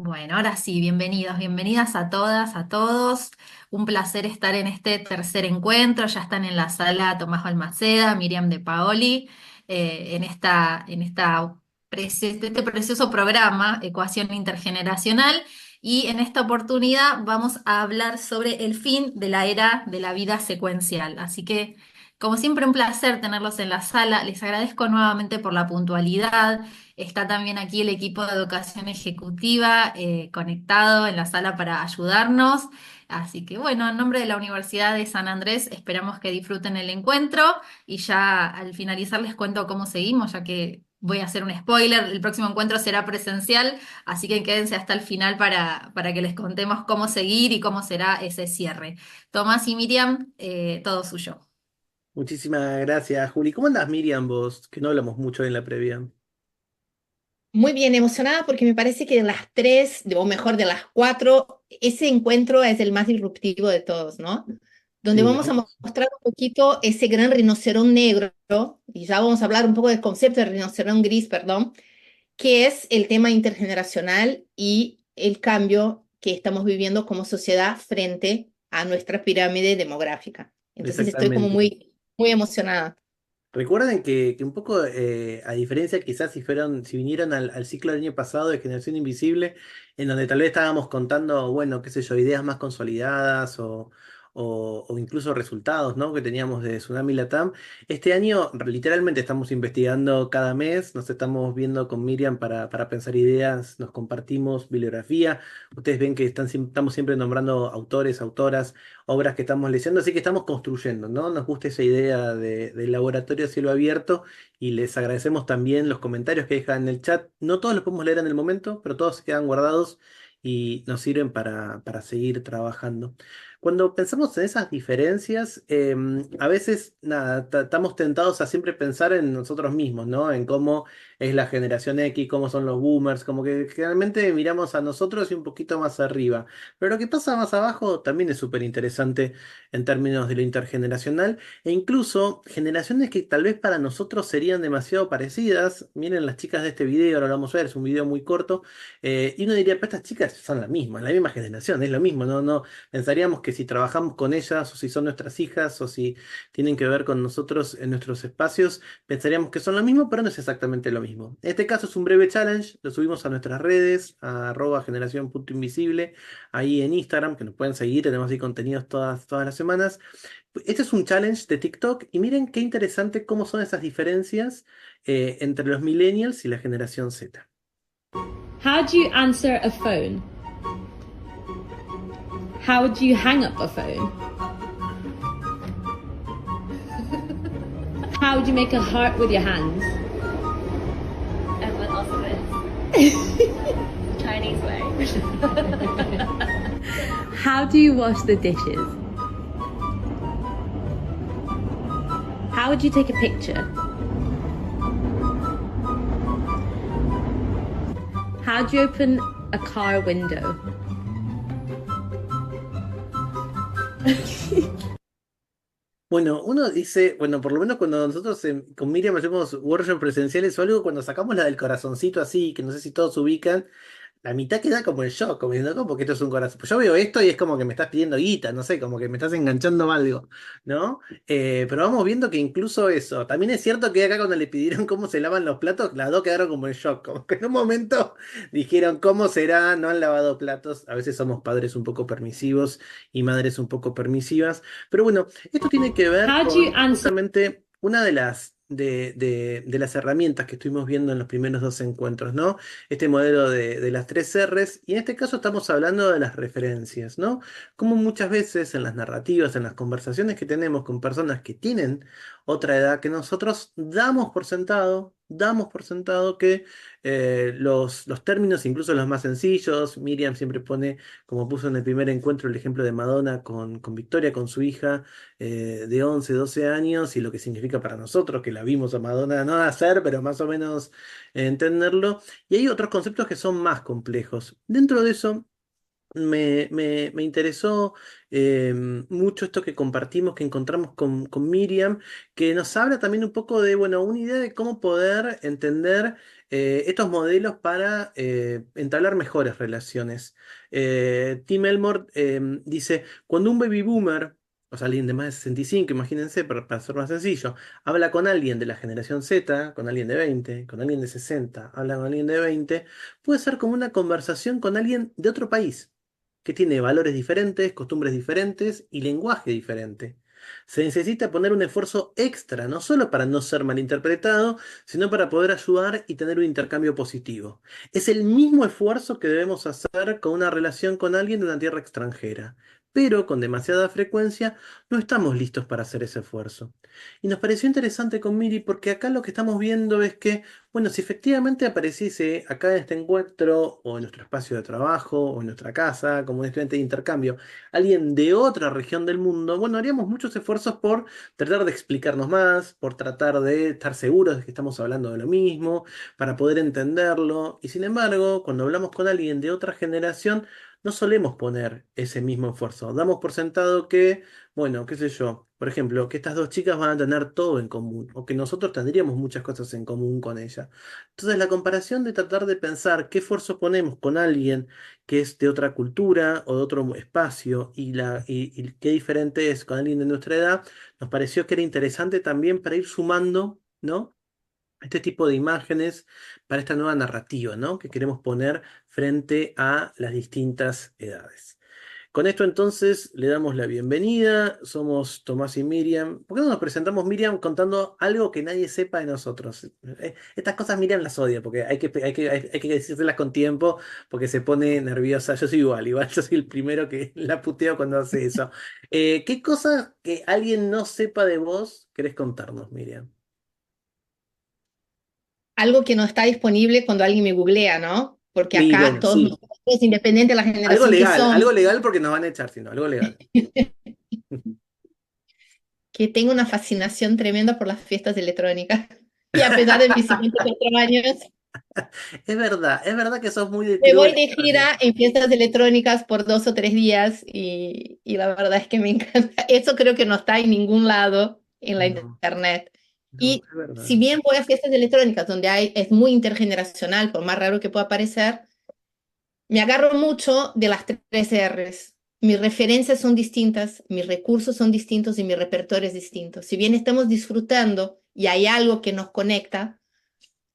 Bueno, ahora sí, bienvenidos, bienvenidas a todas, a todos. Un placer estar en este tercer encuentro. Ya están en la sala Tomás Balmaceda, Miriam de Paoli, este precioso programa, Ecuación Intergeneracional. Y en esta oportunidad vamos a hablar sobre el fin de la era de la vida secuencial. Así que, como siempre, un placer tenerlos en la sala. Les agradezco nuevamente por la puntualidad. Está también aquí el equipo de educación ejecutiva conectado en la sala para ayudarnos. Así que bueno, en nombre de la Universidad de San Andrés, esperamos que disfruten el encuentro y ya al finalizar les cuento cómo seguimos, ya que voy a hacer un spoiler, el próximo encuentro será presencial, así que quédense hasta el final para que les contemos cómo seguir y cómo será ese cierre. Tomás y Miriam, todo suyo. Muchísimas gracias, Juli. ¿Cómo andás, Miriam, vos? Que no hablamos mucho en la previa. Muy bien, emocionada porque me parece que de las tres, o mejor de las cuatro, ese encuentro es el más disruptivo de todos, ¿no? Donde Sí, vamos a mostrar un poquito ese gran rinocerón negro, y ya vamos a hablar un poco del concepto de rinocerón gris, perdón, que es el tema intergeneracional y el cambio que estamos viviendo como sociedad frente a nuestra pirámide demográfica. Entonces estoy como exactamente. muy emocionada. Recuerden que un poco, a diferencia quizás si vinieron al ciclo del año pasado de Generación Invisible, en donde tal vez estábamos contando, bueno, qué sé yo, ideas más consolidadas o incluso resultados, ¿no? Que teníamos de Tsunami Latam. Este año literalmente estamos investigando cada mes, nos estamos viendo con Miriam para pensar ideas, nos compartimos bibliografía. Ustedes ven que estamos siempre nombrando autores, autoras, obras que estamos leyendo, así que estamos construyendo, ¿no? Nos gusta esa idea del laboratorio a cielo abierto y les agradecemos también los comentarios que dejan en el chat. No todos los podemos leer en el momento, pero todos se quedan guardados y nos sirven para seguir trabajando. Cuando pensamos en esas diferencias, a veces nada, estamos tentados a siempre pensar en nosotros mismos, ¿no? En cómo es la generación X, cómo son los boomers, como que generalmente miramos a nosotros y un poquito más arriba. Pero lo que pasa más abajo también es súper interesante en términos de lo intergeneracional e incluso generaciones que tal vez para nosotros serían demasiado parecidas. Miren las chicas de este video, ahora lo vamos a ver, es un video muy corto, y uno diría, pero estas chicas son la misma generación, es lo mismo, no pensaríamos que si trabajamos con ellas o si son nuestras hijas o si tienen que ver con nosotros en nuestros espacios, pensaríamos que son lo mismo, pero no es exactamente lo mismo. En este caso es un breve challenge, lo subimos a nuestras redes, a @generación.invisible ahí en Instagram, que nos pueden seguir, tenemos ahí contenidos todas las semanas. Este es un challenge de TikTok y miren qué interesante cómo son esas diferencias entre los millennials y la generación Z. How do you answer a phone? How do you hang up a phone? How do you make a heart with your hands? Everyone also is. Chinese way. How do you wash the dishes? How would you take a picture? How do you open a car window? Bueno, uno dice, bueno, por lo menos cuando nosotros con Miriam hacemos workshops presenciales o algo, cuando sacamos la del corazoncito así, que no sé si todos ubican, la mitad queda como en shock, como diciendo, ¿cómo que esto es un corazón? Pues yo veo esto y es como que me estás pidiendo guita, no sé, como que me estás enganchando algo, ¿no? Pero vamos viendo que incluso eso, también es cierto que acá cuando le pidieron cómo se lavan los platos, las dos quedaron como en shock, como que en un momento dijeron, ¿cómo será? No han lavado platos, a veces somos padres un poco permisivos y madres un poco permisivas, pero bueno, esto tiene que ver How do you con answer? justamente una de las herramientas que estuvimos viendo en los primeros dos encuentros, ¿no? Este modelo de las tres R's, y en este caso estamos hablando de las referencias, ¿no? Como muchas veces en las narrativas, en las conversaciones que tenemos con personas que tienen otra edad que nosotros, damos por sentado que los términos, incluso los más sencillos, Miriam siempre pone, como puso en el primer encuentro, el ejemplo de Madonna con Victoria, con su hija de 11 12 años, y lo que significa para nosotros, que la vimos a Madonna no nacer, pero más o menos entenderlo. Y hay otros conceptos que son más complejos. Dentro de eso, Me interesó mucho esto que compartimos, que encontramos con Miriam, que nos habla también un poco de, bueno, una idea de cómo poder entender estos modelos para entablar mejores relaciones. Tim Elmore dice, cuando un baby boomer, o sea, alguien de más de 65, imagínense, para ser más sencillo, habla con alguien de la generación Z, con alguien de 20, con alguien de 60, habla con alguien de 20, puede ser como una conversación con alguien de otro país que tiene valores diferentes, costumbres diferentes y lenguaje diferente. Se necesita poner un esfuerzo extra, no solo para no ser malinterpretado, sino para poder ayudar y tener un intercambio positivo. Es el mismo esfuerzo que debemos hacer con una relación con alguien de una tierra extranjera, pero con demasiada frecuencia no estamos listos para hacer ese esfuerzo. Y nos pareció interesante con Miri porque acá lo que estamos viendo es que, bueno, si efectivamente apareciese acá en este encuentro, o en nuestro espacio de trabajo, o en nuestra casa, como un estudiante de intercambio, alguien de otra región del mundo, bueno, haríamos muchos esfuerzos por tratar de explicarnos más, por tratar de estar seguros de que estamos hablando de lo mismo, para poder entenderlo. Y sin embargo, cuando hablamos con alguien de otra generación, no solemos poner ese mismo esfuerzo. Damos por sentado que, bueno, qué sé yo, por ejemplo, que estas dos chicas van a tener todo en común, o que nosotros tendríamos muchas cosas en común con ella. Entonces, la comparación de tratar de pensar qué esfuerzo ponemos con alguien que es de otra cultura o de otro espacio y qué diferente es con alguien de nuestra edad, nos pareció que era interesante también para ir sumando, ¿no? Este tipo de imágenes para esta nueva narrativa, ¿no? Que queremos poner frente a las distintas edades. Con esto entonces le damos la bienvenida. Somos Tomás y Miriam. ¿Por qué no nos presentamos, Miriam, contando algo que nadie sepa de nosotros? Estas cosas Miriam las odia porque hay que decírselas con tiempo porque se pone nerviosa. Yo soy igual, yo soy el primero que la puteo cuando hace eso. ¿Qué cosas que alguien no sepa de vos querés contarnos, Miriam? Algo que no está disponible cuando alguien me googlea, ¿no? Porque Y acá bueno, todos sí. nosotros, independiente de la generación que somos, Algo legal porque nos van a echar, sino algo legal. que tengo una fascinación tremenda por las fiestas electrónicas. Y a pesar de mis 54 años, Es verdad que sos muy de me tiro voy de electrónico. gira en fiestas electrónicas por 2 o 3 días y la verdad es que me encanta. Eso creo que no está en ningún lado en la No, internet. no, Y es verdad. si bien voy a fiestas electrónicas donde es muy intergeneracional, por más raro que pueda parecer, me agarro mucho de las 3 Rs. Mis referencias son distintas, mis recursos son distintos y mi repertorio es distinto. Si bien estamos disfrutando y hay algo que nos conecta,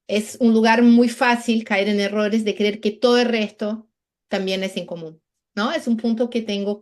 es un lugar muy fácil caer en errores de creer que todo el resto también es en común, ¿no? Es un punto que tengo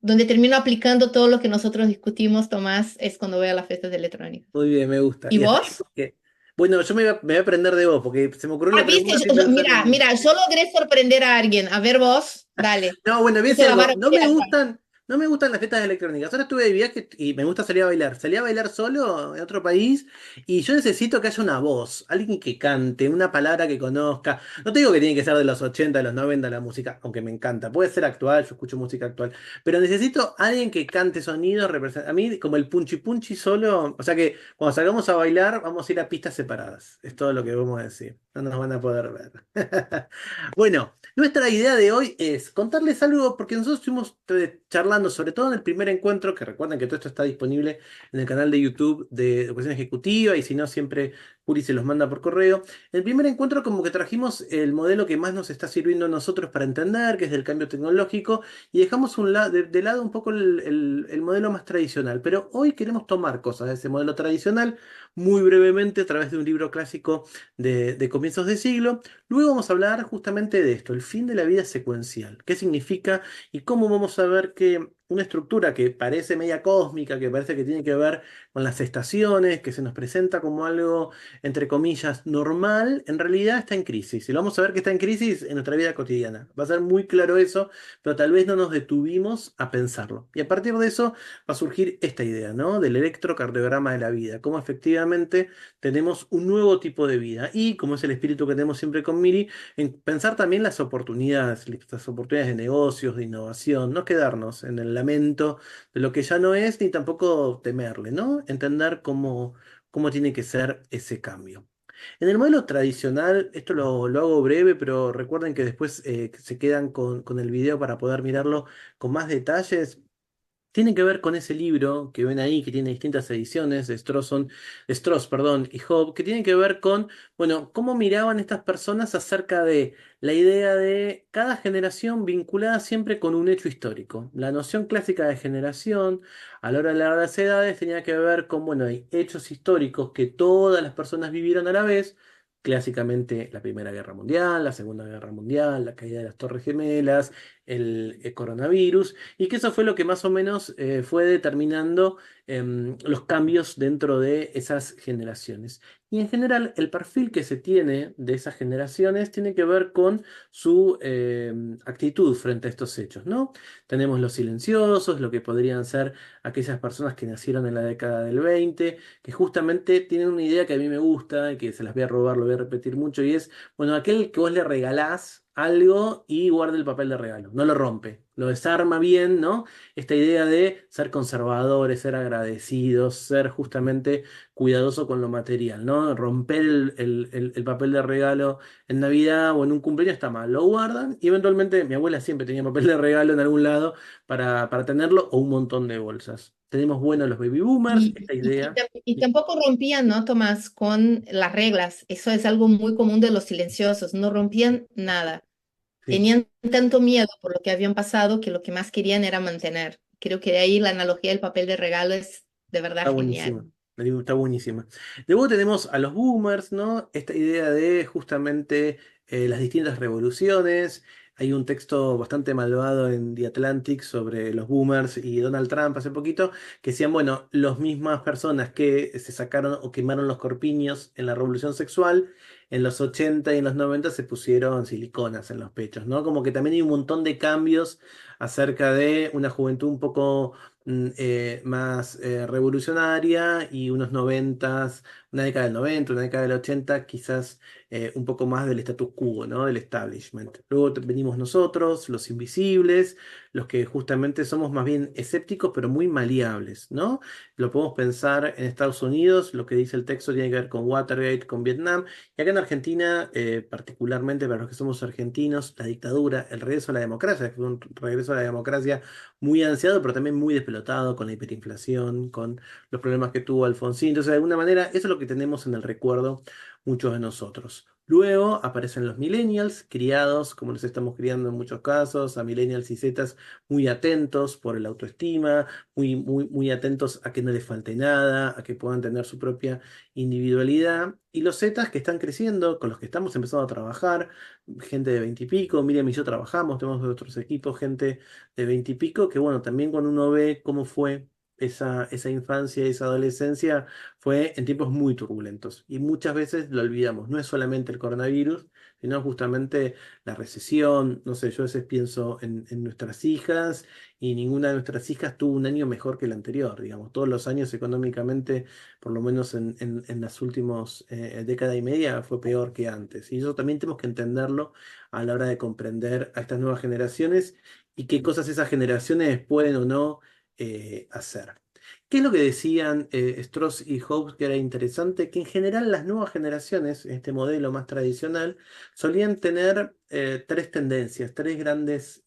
donde termino aplicando todo lo que nosotros discutimos, Tomás, es cuando voy a las fiestas electrónicas. Muy bien, me gusta. ¿Y Y está bien vos? porque... Bueno, me voy a aprender de vos porque se me ocurrió Ah, una viste, pregunta sin pensar mira, en mí. mira, yo logré sorprender a alguien. A ver vos, dale. No, bueno, voy a decir Puse la algo. vara muy alta. No me gustan las fiestas electrónicas. Ahora estuve de viaje y me gusta salir a bailar. Salí a bailar solo en otro país y yo necesito que haya una voz, alguien que cante, una palabra que conozca. No te digo que tiene que ser de los 80, de los 90 la música, aunque me encanta. Puede ser actual, yo escucho música actual. Pero necesito alguien que cante sonidos. A mí, como el punchi punchi solo. O sea que cuando salgamos a bailar, vamos a ir a pistas separadas. Es todo lo que vamos a decir. No nos van a poder ver. Bueno. Nuestra idea de hoy es contarles algo, porque nosotros estuvimos charlando, sobre todo en el primer encuentro, que recuerden que todo esto está disponible en el canal de YouTube de Educación Ejecutiva, y si no, siempre Juli se los manda por correo. En el primer encuentro como que trajimos el modelo que más nos está sirviendo a nosotros para entender, que es del cambio tecnológico, y dejamos de lado un poco el modelo más tradicional. Pero hoy queremos tomar cosas de ese modelo tradicional, muy brevemente, a través de un libro clásico de comienzos de siglo. Luego vamos a hablar justamente de esto, el fin de la vida secuencial. ¿Qué significa y cómo vamos a ver que una estructura que parece media cósmica, que parece que tiene que ver con las estaciones, que se nos presenta como algo, entre comillas, normal, en realidad está en crisis? Y lo vamos a ver que está en crisis en nuestra vida cotidiana. Va a ser muy claro eso, pero tal vez no nos detuvimos a pensarlo. Y a partir de eso va a surgir esta idea, ¿no? Del electrocardiograma de la vida, cómo efectivamente tenemos un nuevo tipo de vida. Y como es el espíritu que tenemos siempre con Miri, en pensar también las oportunidades de negocios, de innovación, no quedarnos en el lamento de lo que ya no es, ni tampoco temerle, ¿no? Entender cómo tiene que ser ese cambio. En el modelo tradicional, esto lo hago breve, pero recuerden que después se quedan con el video para poder mirarlo con más detalles. Tiene que ver con ese libro que ven ahí, que tiene distintas ediciones, de Strauss, perdón, y Hobbes, que tiene que ver con, bueno, cómo miraban estas personas acerca de la idea de cada generación vinculada siempre con un hecho histórico. La noción clásica de generación, a la hora de las edades, tenía que ver con, bueno, hay hechos históricos que todas las personas vivieron a la vez. Clásicamente la Primera Guerra Mundial, la Segunda Guerra Mundial, la caída de las Torres Gemelas, el coronavirus, y que eso fue lo que más o menos fue determinando los cambios dentro de esas generaciones. Y en general el perfil que se tiene de esas generaciones tiene que ver con su actitud frente a estos hechos, ¿no? Tenemos los silenciosos, lo que podrían ser aquellas personas que nacieron en la década del 20, que justamente tienen una idea que a mí me gusta y que se las voy a robar, lo voy a repetir mucho, y es, bueno, aquel que vos le regalás algo y guarda el papel de regalo, no lo rompe, lo desarma bien, ¿no? Esta idea de ser conservadores, ser agradecidos, ser justamente cuidadoso con lo material, ¿no? Romper el papel de regalo en Navidad o en un cumpleaños está mal, lo guardan y eventualmente mi abuela siempre tenía papel de regalo en algún lado para tenerlo o un montón de bolsas. Tenemos, bueno, los baby boomers, esta idea. Y tampoco rompían, ¿no, Tomás? Con las reglas. Eso es algo muy común de los silenciosos. No rompían nada. Sí. Tenían tanto miedo por lo que habían pasado que lo que más querían era mantener. Creo que de ahí la analogía del papel de regalo es de Está verdad genial. buenísima. La digo, está buenísima. Luego tenemos a los boomers, ¿no? Esta idea de justamente las distintas revoluciones. Hay un texto bastante malvado en The Atlantic sobre los boomers y Donald Trump hace poquito, que decían, bueno, las mismas personas que se sacaron o quemaron los corpiños en la revolución sexual, en los 80 y en los 90 se pusieron siliconas en los pechos, ¿no? Como que también hay un montón de cambios acerca de una juventud un poco más revolucionaria y unos noventas, una década del 90, una década del 80, quizás un poco más del status quo, ¿no? Del establishment. Luego venimos nosotros, los invisibles, los que justamente somos más bien escépticos, pero muy maleables, ¿no? Lo podemos pensar en Estados Unidos, lo que dice el texto tiene que ver con Watergate, con Vietnam, y acá en Argentina, particularmente para los que somos argentinos, la dictadura, el regreso a la democracia, que fue un regreso a la democracia muy ansiado, pero también muy despelotado con la hiperinflación, con los problemas que tuvo Alfonsín. Entonces, de alguna manera, eso es lo que tenemos en el recuerdo muchos de nosotros. Luego aparecen los millennials, criados, como los estamos criando en muchos casos, a millennials y zetas muy atentos por el autoestima, muy atentos a que no les falte nada, a que puedan tener su propia individualidad. Y los zetas que están creciendo, con los que estamos empezando a trabajar, gente de 20 y pico, Miriam y yo trabajamos, tenemos otros equipos, gente de 20 y pico, que bueno, también cuando uno ve cómo fue esa infancia, esa adolescencia, fue en tiempos muy turbulentos. Y muchas veces lo olvidamos. No es solamente el coronavirus, sino justamente la recesión. No sé, yo a veces pienso en nuestras hijas y ninguna de nuestras hijas tuvo un año mejor que el anterior. Digamos, todos los años económicamente, por lo menos en las últimas década y media, fue peor que antes. Y eso también tenemos que entenderlo a la hora de comprender a estas nuevas generaciones y qué cosas esas generaciones pueden o no hacer. ¿Qué es lo que decían Strauss y Hobbes que era interesante? Que en general las nuevas generaciones, este modelo más tradicional, solían tener tres tendencias, tres grandes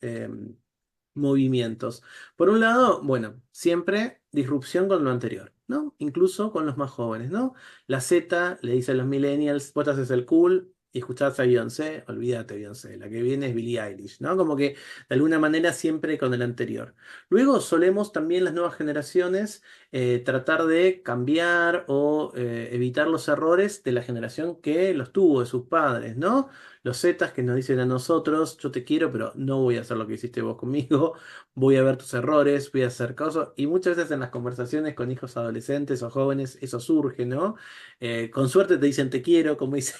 movimientos. Por un lado, bueno, siempre disrupción con lo anterior, ¿no? Incluso con los más jóvenes, ¿no? La Z le dice a los millennials, vos te haces el cool y escuchás a Beyoncé, olvídate Beyoncé, la que viene es Billie Eilish, ¿no? Como que de alguna manera siempre con el anterior. Luego solemos también las nuevas generaciones tratar de cambiar o evitar los errores de la generación que los tuvo, de sus padres, ¿no? Los Zetas que nos dicen a nosotros, yo te quiero, pero no voy a hacer lo que hiciste vos conmigo, voy a ver tus errores, voy a hacer cosas, y muchas veces en las conversaciones con hijos adolescentes o jóvenes eso surge, ¿no? Con suerte te dicen te quiero, como dice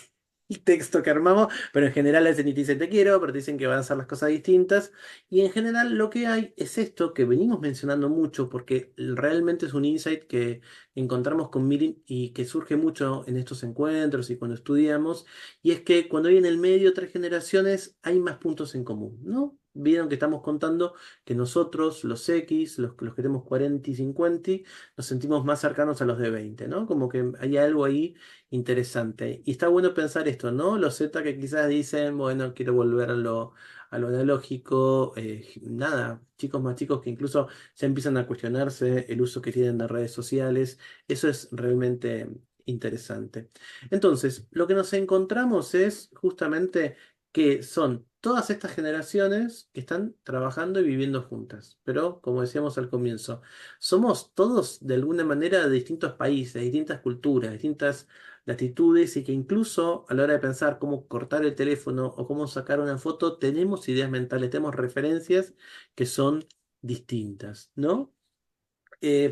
el texto que armamos, pero en general a veces ni te dicen te quiero, pero te dicen que van a hacer las cosas distintas, y en general lo que hay es esto que venimos mencionando mucho, porque realmente es un insight que encontramos con Miriam y que surge mucho en estos encuentros y cuando estudiamos, y es que cuando hay en el medio tres generaciones hay más puntos en común, ¿no? vieron que estamos contando que nosotros, los X, los que tenemos 40 y 50, nos sentimos más cercanos a los de 20, ¿no? Como que hay algo ahí interesante. Y está bueno pensar esto, ¿no? Los Z que quizás dicen, bueno, quiero volver a lo analógico, nada, chicos más chicos que incluso ya empiezan a cuestionarse el uso que tienen de redes sociales. Eso es realmente interesante. Entonces, lo que nos encontramos es justamente que son todas estas generaciones que están trabajando y viviendo juntas. Pero, como decíamos al comienzo, somos todos de alguna manera de distintos países, distintas culturas, distintas latitudes y que incluso a la hora de pensar cómo cortar el teléfono o cómo sacar una foto, tenemos ideas mentales, tenemos referencias que son distintas, ¿no?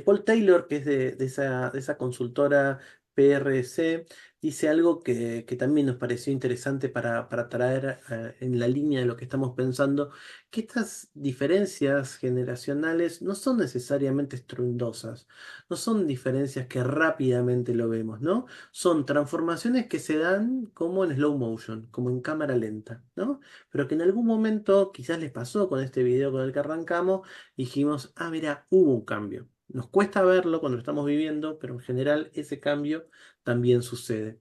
Paul Taylor, que es de esa consultora PRC, dice algo que también nos pareció interesante para traer en la línea de lo que estamos pensando, que estas diferencias generacionales no son necesariamente estruendosas, no son diferencias que rápidamente lo vemos, ¿no? Son transformaciones que se dan como en slow motion, como en cámara lenta, ¿no? Pero que en algún momento quizás les pasó con este video con el que arrancamos, dijimos, ah, mira, hubo un cambio. Nos cuesta verlo cuando lo estamos viviendo, pero en general ese cambio también sucede.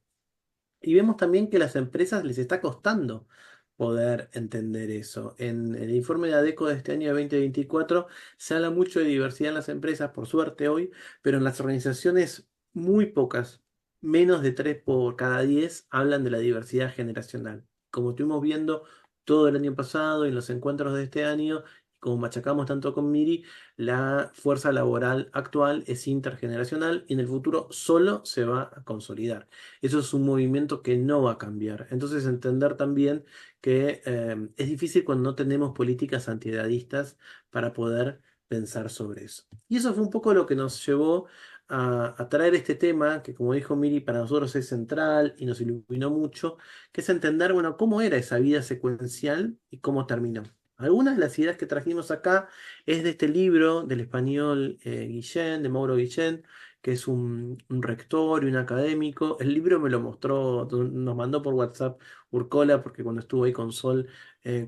Y vemos también que a las empresas les está costando poder entender eso. En el informe de ADECO de este año 2024 se habla mucho de diversidad en las empresas, por suerte hoy, pero en las organizaciones muy pocas, menos de 3 por cada 10, hablan de la diversidad generacional. Como estuvimos viendo todo el año pasado y en los encuentros de este año, como machacamos tanto con Miri, la fuerza laboral actual es intergeneracional y en el futuro solo se va a consolidar. Eso es un movimiento que no va a cambiar. Entonces entender también que es difícil cuando no tenemos políticas antiedadistas para poder pensar sobre eso. Y eso fue un poco lo que nos llevó a traer este tema, que como dijo Miri, para nosotros es central y nos iluminó mucho, que es entender, bueno, cómo era esa vida secuencial y cómo terminó. Algunas de las ideas que trajimos acá es de este libro del español Guillén, de Mauro Guillén, que es un rector y un académico. El libro me lo mostró, nos mandó por WhatsApp Urcola, porque cuando estuvo ahí con Sol,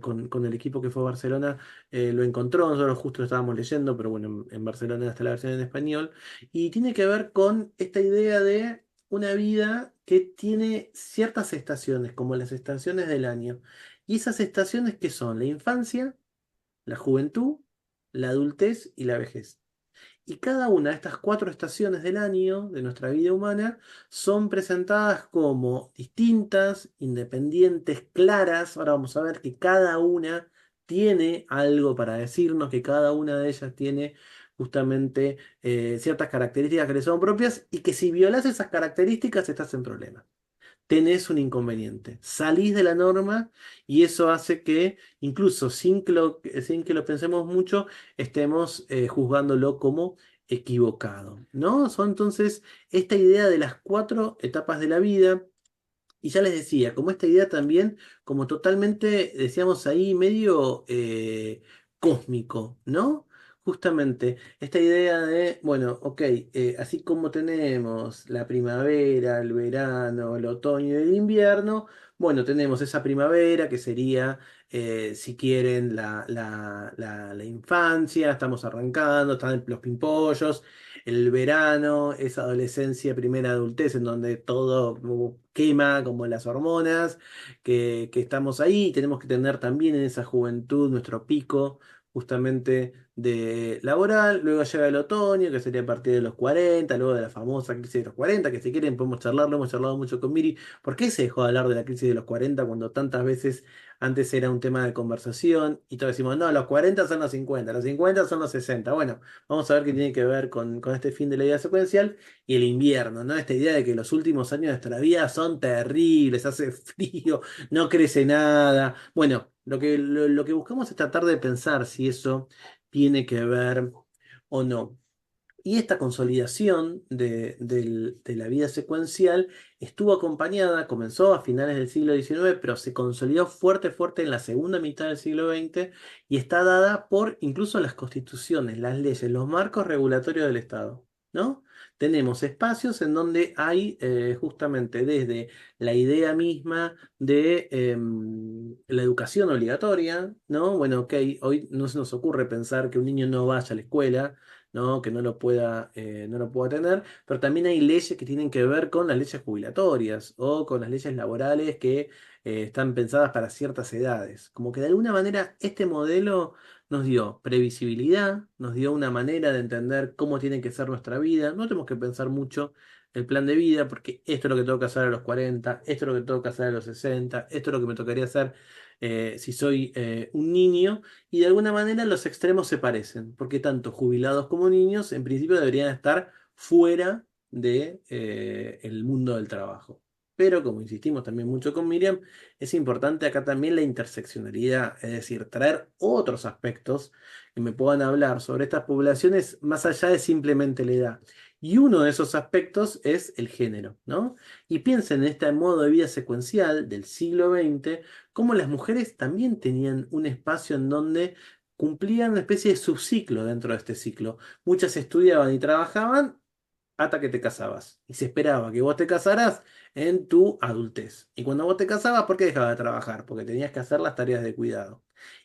con el equipo que fue a Barcelona, lo encontró, nosotros justo lo estábamos leyendo, pero bueno, en Barcelona está la versión en español, y tiene que ver con esta idea de una vida que tiene ciertas estaciones, como las estaciones del año. ¿Y esas estaciones qué son? La infancia, la juventud, la adultez y la vejez. Y cada una de estas 4 estaciones del año de nuestra vida humana son presentadas como distintas, independientes, claras. Ahora vamos a ver que cada una tiene algo para decirnos, que cada una de ellas tiene justamente ciertas características que le son propias y que si violas esas características estás en problemas, tenés un inconveniente. Salís de la norma y eso hace que, incluso sin que lo pensemos mucho, estemos juzgándolo como equivocado, ¿no? Son entonces esta idea de las 4 etapas de la vida. Y ya les decía, como esta idea también, como totalmente, decíamos ahí, medio cósmico, ¿no? Justamente esta idea de, bueno, ok, así como tenemos la primavera, el verano, el otoño y el invierno, bueno, tenemos esa primavera que sería, si quieren, la infancia, estamos arrancando, están los pimpollos, el verano, esa adolescencia, primera adultez, en donde todo quema, como las hormonas, que estamos ahí, y tenemos que tener también en esa juventud nuestro pico, justamente de laboral. Luego llega el otoño, que sería a partir de los 40, luego de la famosa crisis de los 40, que si quieren podemos charlarlo, hemos charlado mucho con Miri. ¿Por qué se dejó de hablar de la crisis de los 40 cuando tantas veces antes era un tema de conversación? Y todos decimos, no, los 40 son los 50 son los 60. Bueno, vamos a ver qué tiene que ver con este fin de la vida secuencial y el invierno, ¿no? Esta idea de que los últimos años de nuestra vida son terribles, hace frío, no crece nada. Bueno, lo que buscamos es tratar de pensar si eso tiene que ver o no. Y esta consolidación de la vida secuencial estuvo acompañada, comenzó a finales del siglo XIX, pero se consolidó fuerte, fuerte en la segunda mitad del siglo XX y está dada por incluso las constituciones, las leyes, los marcos regulatorios del Estado, ¿no? tenemos espacios en donde hay justamente desde la idea misma de la educación obligatoria, ¿no? Bueno, ok, hoy no se nos ocurre pensar que un niño no vaya a la escuela, ¿no? Que no lo pueda tener, pero también hay leyes que tienen que ver con las leyes jubilatorias o con las leyes laborales que están pensadas para ciertas edades. Como que de alguna manera este modelo nos dio previsibilidad, nos dio una manera de entender cómo tiene que ser nuestra vida. No tenemos que pensar mucho el plan de vida, porque esto es lo que tengo que hacer a los 40, esto es lo que tengo que hacer a los 60, esto es lo que me tocaría hacer si soy un niño, y de alguna manera los extremos se parecen, porque tanto jubilados como niños en principio deberían estar fuera de, el mundo del trabajo. Pero como insistimos también mucho con Miriam, es importante acá también la interseccionalidad, es decir, traer otros aspectos que me puedan hablar sobre estas poblaciones más allá de simplemente la edad. Y uno de esos aspectos es el género, ¿no? Y piensen en este modo de vida secuencial del siglo XX, cómo las mujeres también tenían un espacio en donde cumplían una especie de subciclo dentro de este ciclo. Muchas estudiaban y trabajaban hasta que te casabas. Y se esperaba que vos te casaras en tu adultez. Y cuando vos te casabas, ¿por qué dejabas de trabajar? Porque tenías que hacer las tareas de cuidado.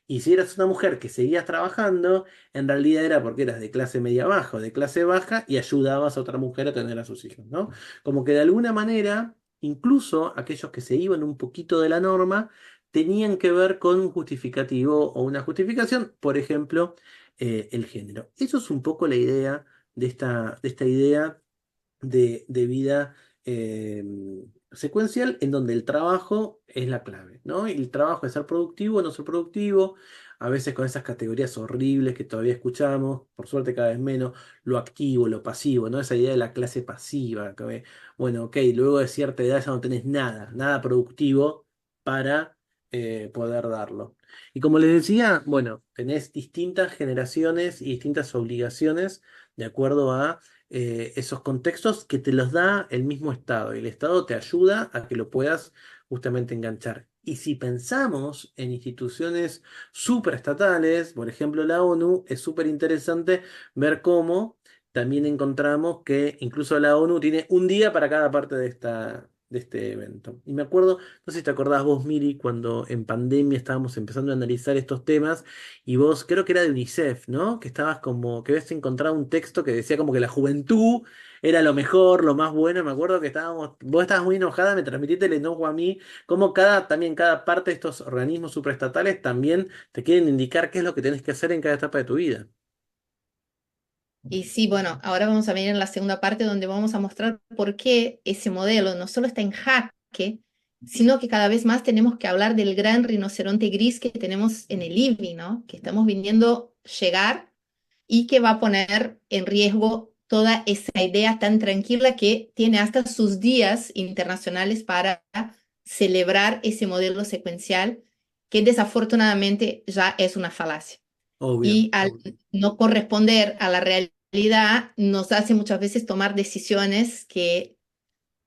Y si eras una mujer que seguías trabajando, en realidad era porque eras de clase media baja o de clase baja y ayudabas a otra mujer a tener a sus hijos, ¿no? Como que de alguna manera, incluso aquellos que se iban un poquito de la norma, tenían que ver con un justificativo o una justificación, por ejemplo, el género. Eso es un poco la idea de esta idea de vida eh, secuencial en donde el trabajo es la clave, ¿no? Y el trabajo es ser productivo o no ser productivo, a veces con esas categorías horribles que todavía escuchamos, por suerte cada vez menos, lo activo, lo pasivo, ¿no? Esa idea de la clase pasiva, bueno, ok, luego de cierta edad ya no tenés nada, nada productivo para poder darlo. Y como les decía, bueno, tenés distintas generaciones y distintas obligaciones de acuerdo a esos contextos que te los da el mismo Estado y el Estado te ayuda a que lo puedas justamente enganchar. Y si pensamos en instituciones supraestatales, por ejemplo la ONU, es súper interesante ver cómo también encontramos que incluso la ONU tiene un día para cada parte de este evento. Y me acuerdo, no sé si te acordás vos, Miri, cuando en pandemia estábamos empezando a analizar estos temas y vos, creo que era de UNICEF, ¿no? Que estabas como, que habías encontrado un texto que decía como que la juventud era lo mejor, lo más bueno. Me acuerdo que vos estabas muy enojada, me transmitiste el enojo a mí, como también cada parte de estos organismos supraestatales también te quieren indicar qué es lo que tenés que hacer en cada etapa de tu vida. Y sí, bueno, ahora vamos a venir en la segunda parte donde vamos a mostrar por qué ese modelo no solo está en jaque, sino que cada vez más tenemos que hablar del gran rinoceronte gris que tenemos en el INVI, ¿no? Que estamos viniendo llegar y que va a poner en riesgo toda esa idea tan tranquila que tiene hasta sus días internacionales para celebrar ese modelo secuencial que desafortunadamente ya es una falacia. Obvio. Y al no corresponder a la realidad nos hace muchas veces tomar decisiones que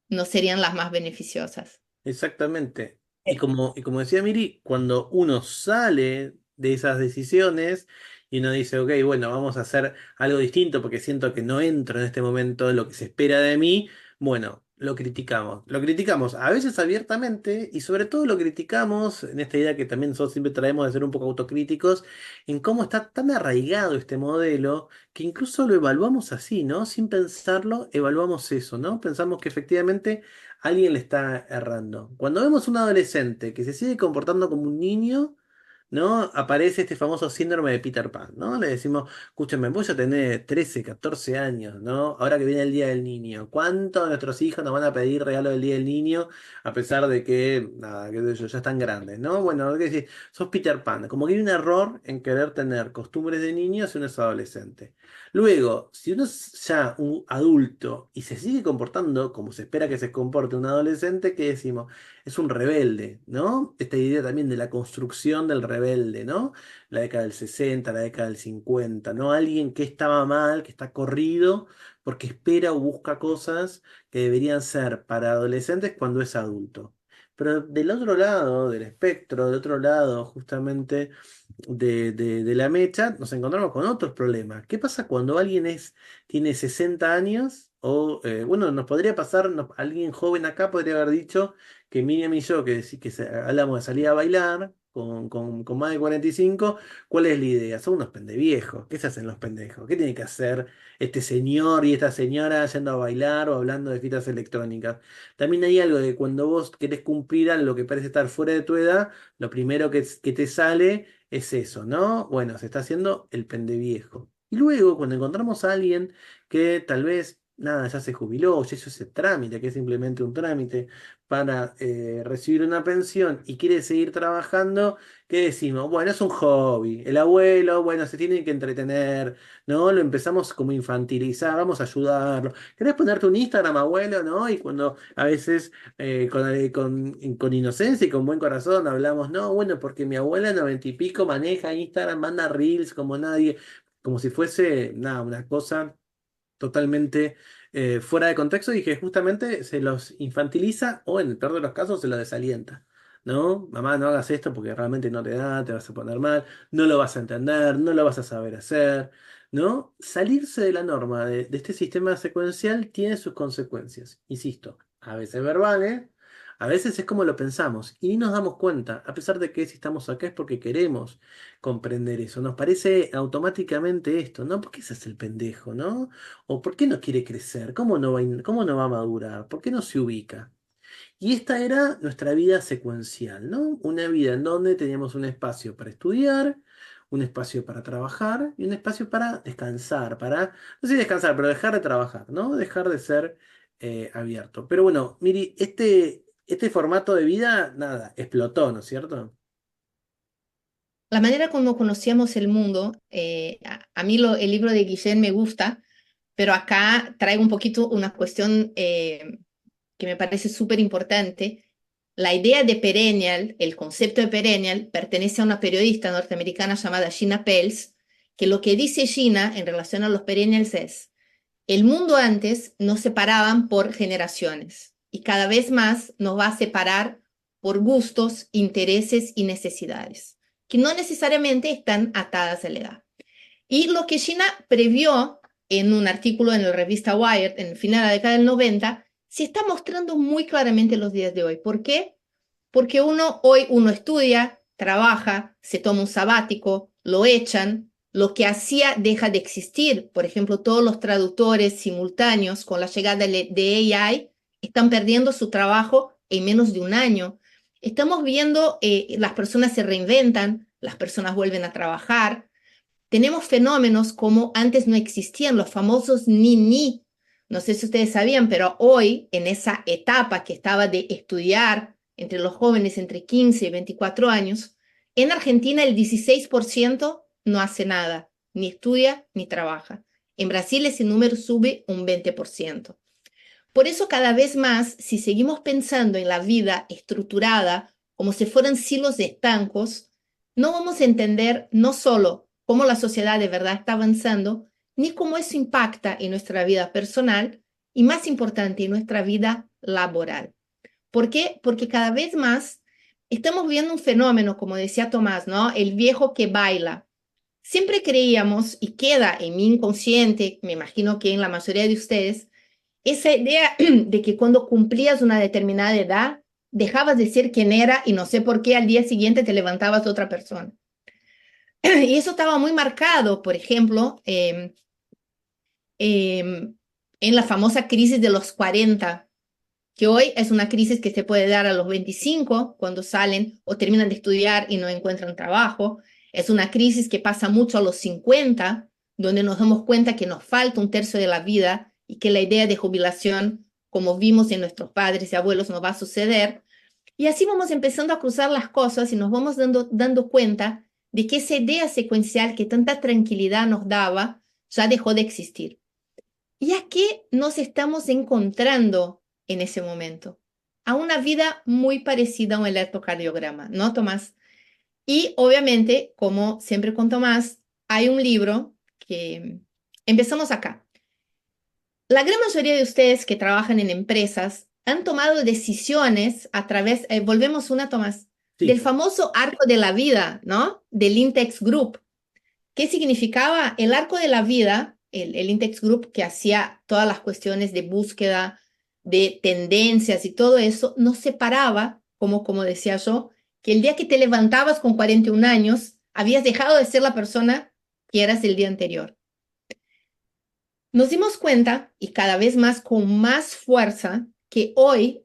no serían las más beneficiosas. Exactamente. Y como decía Miri, cuando uno sale de esas decisiones y uno dice, ok, bueno, vamos a hacer algo distinto porque siento que no entro en este momento en lo que se espera de mí, bueno, lo criticamos. Lo criticamos a veces abiertamente y sobre todo lo criticamos en esta idea que también nosotros siempre traemos de ser un poco autocríticos, en cómo está tan arraigado este modelo que incluso lo evaluamos así, ¿no? Sin pensarlo, evaluamos eso, ¿no? Pensamos que efectivamente alguien le está errando. Cuando vemos un adolescente que se sigue comportando como un niño, ¿no? Aparece este famoso síndrome de Peter Pan, ¿no? Le decimos, escúchame, vos ya tenés 13, 14 años, ¿no? Ahora que viene el Día del Niño, ¿cuántos de nuestros hijos nos van a pedir regalo del Día del Niño a pesar de que, nada, qué sé yo, ya están grandes, ¿no? Bueno, ¿qué decir? Sos Peter Pan. Como que hay un error en querer tener costumbres de niños si uno es adolescente. Luego, si uno es ya un adulto y se sigue comportando como se espera que se comporte un adolescente, ¿qué decimos? Es un rebelde, ¿no? Esta idea también de la construcción del rebelde, ¿no? La década del 60, la década del 50, ¿no? Alguien que estaba mal, que está corrido, porque espera o busca cosas que deberían ser para adolescentes cuando es adulto. Pero del otro lado del espectro, del otro lado justamente de la mecha, nos encontramos con otros problemas. ¿Qué pasa cuando alguien tiene 60 años O, bueno, nos podría pasar, alguien joven acá podría haber dicho que Miriam y yo, hablamos de salir a bailar con más de 45, ¿cuál es la idea? Son unos pendeviejos. ¿Qué se hacen los pendejos? ¿Qué tiene que hacer este señor y esta señora yendo a bailar o hablando de fiestas electrónicas? También hay algo de cuando vos querés cumplir algo que parece estar fuera de tu edad, lo primero que te sale es eso, ¿no? Bueno, se está haciendo el pendeviejo. Y luego, cuando encontramos a alguien que tal vez, nada, ya se jubiló, ya hizo ese trámite, que es simplemente un trámite para recibir una pensión y quiere seguir trabajando, ¿qué decimos? Bueno, es un hobby. El abuelo, bueno, se tiene que entretener, ¿no? Lo empezamos como a infantilizar, vamos a ayudarlo. ¿Querés ponerte un Instagram, abuelo, no? Y cuando a veces con inocencia y con buen corazón hablamos, no, bueno, porque mi abuela 90 y pico maneja Instagram, manda reels como nadie, como si fuese, nada, una cosa totalmente fuera de contexto y que justamente se los infantiliza o en el peor de los casos se los desalienta. ¿No? Mamá, no hagas esto porque realmente no te da, te vas a poner mal, no lo vas a entender, no lo vas a saber hacer. ¿No? Salirse de la norma de este sistema secuencial tiene sus consecuencias. Insisto, a veces verbales, a veces es como lo pensamos y ni nos damos cuenta, a pesar de que si estamos acá es porque queremos comprender eso. Nos parece automáticamente esto, ¿no? ¿Por qué se hace el pendejo, no? ¿O por qué no quiere crecer? ¿Cómo no va a madurar? ¿Por qué no se ubica? Y esta era nuestra vida secuencial, ¿no? Una vida en donde teníamos un espacio para estudiar, un espacio para trabajar y un espacio para descansar, no sé si descansar, pero dejar de trabajar, ¿no? Dejar de ser abierto. Pero bueno, Miri, este formato de vida, nada, explotó, ¿no es cierto? La manera como conocíamos el mundo, a mí el libro de Guillén me gusta, pero acá traigo un poquito una cuestión que me parece súper importante. La idea de perennial, el concepto de perennial, pertenece a una periodista norteamericana llamada Gina Pels, que lo que dice Gina en relación a los perennials es, el mundo antes nos separaban por generaciones y cada vez más nos va a separar por gustos, intereses y necesidades, que no necesariamente están atadas a la edad. Y lo que Gina previó en un artículo en la revista Wired en el final de la década del 90 se está mostrando muy claramente en los días de hoy. ¿Por qué? Porque hoy uno estudia, trabaja, se toma un sabático, lo echan, lo que hacía deja de existir. Por ejemplo, todos los traductores simultáneos con la llegada de AI están perdiendo su trabajo en menos de un año. Estamos viendo las personas se reinventan, las personas vuelven a trabajar. Tenemos fenómenos como antes no existían, los famosos ni. No sé si ustedes sabían, pero hoy, en esa etapa que estaba de estudiar entre los jóvenes entre 15 y 24 años, en Argentina el 16% no hace nada, ni estudia ni trabaja. En Brasil ese número sube un 20%. Por eso cada vez más, si seguimos pensando en la vida estructurada como si fueran silos estancos, no vamos a entender no solo cómo la sociedad de verdad está avanzando, ni cómo eso impacta en nuestra vida personal y, más importante, en nuestra vida laboral. ¿Por qué? Porque cada vez más estamos viendo un fenómeno, como decía Tomás, ¿no? El viejo que baila. Siempre creíamos, y queda en mi inconsciente, me imagino que en la mayoría de ustedes, esa idea de que cuando cumplías una determinada edad, dejabas de ser quien era y no sé por qué al día siguiente te levantabas otra persona. Y eso estaba muy marcado, por ejemplo, en la famosa crisis de los 40, que hoy es una crisis que se puede dar a los 25, cuando salen o terminan de estudiar y no encuentran trabajo. Es una crisis que pasa mucho a los 50, donde nos damos cuenta que nos falta un tercio de la vida y que la idea de jubilación, como vimos en nuestros padres y abuelos, no va a suceder. Y así vamos empezando a cruzar las cosas y nos vamos dando cuenta de que esa idea secuencial que tanta tranquilidad nos daba ya dejó de existir. ¿Y a qué nos estamos encontrando en ese momento? A una vida muy parecida a un electrocardiograma, ¿no, Tomás? Y obviamente, como siempre con Tomás, hay un libro que empezamos acá. La gran mayoría de ustedes que trabajan en empresas han tomado decisiones a través, volvemos una, Tomás, Sí. del famoso arco de la vida, ¿no? Del Intex Group. ¿Qué significaba? El arco de la vida el Index Group que hacía todas las cuestiones de búsqueda de tendencias y todo eso, nos separaba, como decía yo, que el día que te levantabas con 41 años, habías dejado de ser la persona que eras el día anterior. Nos dimos cuenta, y cada vez más con más fuerza, que hoy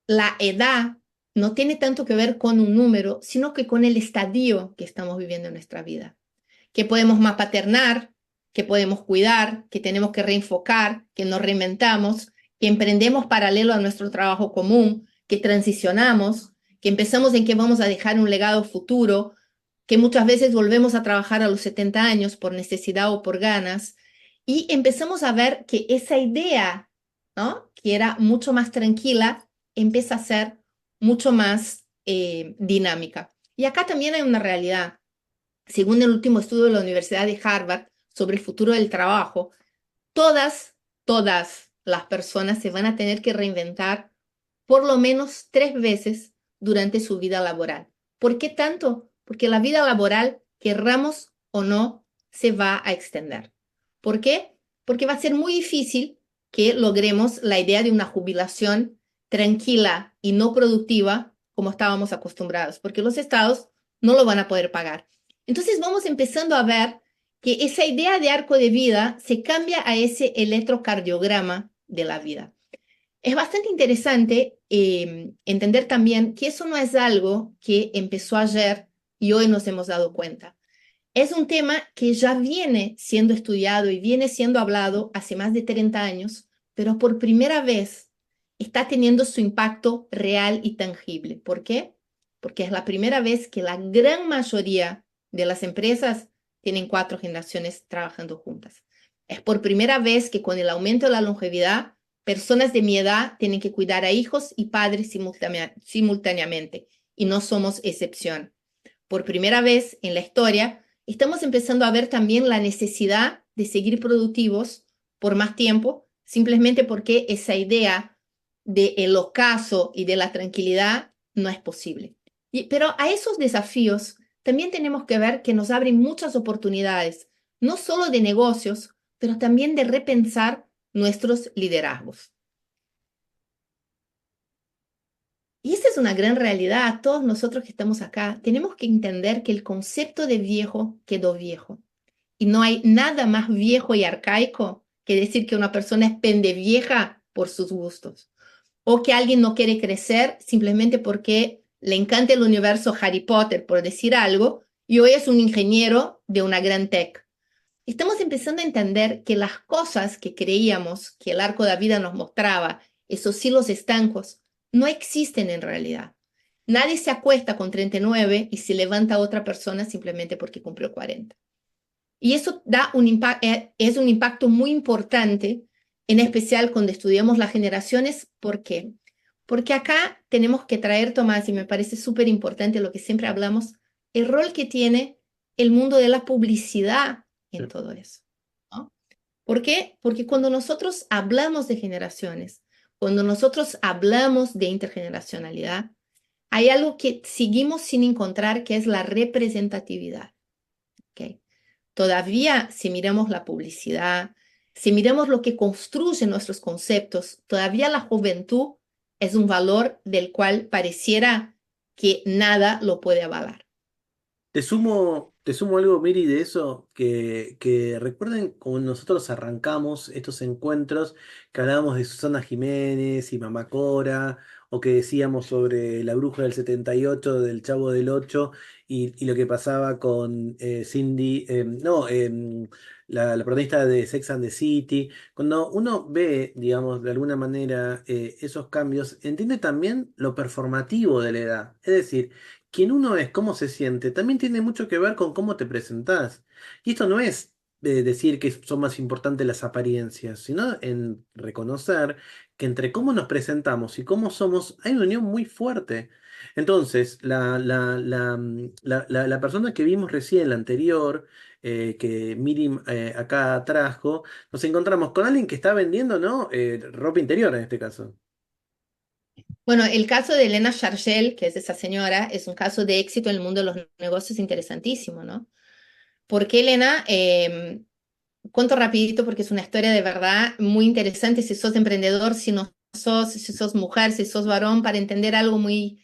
la edad no tiene tanto que ver con un número, sino que con el estadio que estamos viviendo en nuestra vida. Que podemos más paternar, que podemos cuidar, que tenemos que reenfocar, que nos reinventamos, que emprendemos paralelo a nuestro trabajo común, que transicionamos, que empezamos en que vamos a dejar un legado futuro, que muchas veces volvemos a trabajar a los 70 años por necesidad o por ganas, y empezamos a ver que esa idea, ¿no?, que era mucho más tranquila, empieza a ser mucho más dinámica. Y acá también hay una realidad. Según el último estudio de la Universidad de Harvard sobre el futuro del trabajo, todas las personas se van a tener que reinventar por lo menos 3 veces durante su vida laboral. ¿Por qué tanto? Porque la vida laboral, querramos o no, se va a extender. ¿Por qué? Porque va a ser muy difícil que logremos la idea de una jubilación tranquila y no productiva como estábamos acostumbrados, porque los estados no lo van a poder pagar. Entonces vamos empezando a ver que esa idea de arco de vida se cambia a ese electrocardiograma de la vida. Es bastante interesante entender también que eso no es algo que empezó ayer y hoy nos hemos dado cuenta. Es un tema que ya viene siendo estudiado y viene siendo hablado hace más de 30 años, pero por primera vez está teniendo su impacto real y tangible. ¿Por qué? Porque es la primera vez que la gran mayoría de las empresas tienen 4 generaciones trabajando juntas. Es por primera vez que con el aumento de la longevidad, personas de mi edad tienen que cuidar a hijos y padres simultáneamente, y no somos excepción. Por primera vez en la historia, estamos empezando a ver también la necesidad de seguir productivos por más tiempo, simplemente porque esa idea del ocaso y de la tranquilidad no es posible. Pero a esos desafíos también tenemos que ver que nos abren muchas oportunidades, no solo de negocios, pero también de repensar nuestros liderazgos. Y esa es una gran realidad. Todos nosotros que estamos acá tenemos que entender que el concepto de viejo quedó viejo. Y no hay nada más viejo y arcaico que decir que una persona es pendevieja por sus gustos. O que alguien no quiere crecer simplemente porque le encanta el universo Harry Potter, por decir algo, y hoy es un ingeniero de una gran tech. Estamos empezando a entender que las cosas que creíamos que el arco de la vida nos mostraba, esos hilos estancos, no existen en realidad. Nadie se acuesta con 39 y se levanta otra persona simplemente porque cumplió 40. Y eso es un impacto muy importante, en especial cuando estudiamos las generaciones. ¿Por qué? Porque acá tenemos que traer, Tomás, y me parece súper importante lo que siempre hablamos, el rol que tiene el mundo de la publicidad en todo eso, ¿no? ¿Por qué? Porque cuando nosotros hablamos de generaciones, cuando nosotros hablamos de intergeneracionalidad, hay algo que seguimos sin encontrar, que es la representatividad. ¿Okay? Todavía, si miramos la publicidad, si miramos lo que construye nuestros conceptos, todavía la juventud es un valor del cual pareciera que nada lo puede avalar. Te sumo algo, Miri, de eso, que recuerden cuando nosotros arrancamos estos encuentros, que hablábamos de Susana Jiménez y Mamá Cora, o que decíamos sobre la bruja del 78, del Chavo del 8, y lo que pasaba con Cindy, no, la protagonista de Sex and the City. Cuando uno ve, digamos, de alguna manera esos cambios, entiende también lo performativo de la edad. Es decir, quién uno es, cómo se siente, también tiene mucho que ver con cómo te presentás. Y esto no es decir que son más importantes las apariencias, sino en reconocer que entre cómo nos presentamos y cómo somos hay una unión muy fuerte. Entonces, la persona que vimos recién, la anterior, que Miri acá trajo, nos encontramos con alguien que está vendiendo, ¿no? Ropa interior en este caso. Bueno, el caso de Elena Chargel, que es esa señora, es un caso de éxito en el mundo de los negocios interesantísimo, ¿no? Porque Elena cuento rapidito porque es una historia de verdad muy interesante si sos emprendedor, si no sos, si sos mujer, si sos varón, para entender algo muy,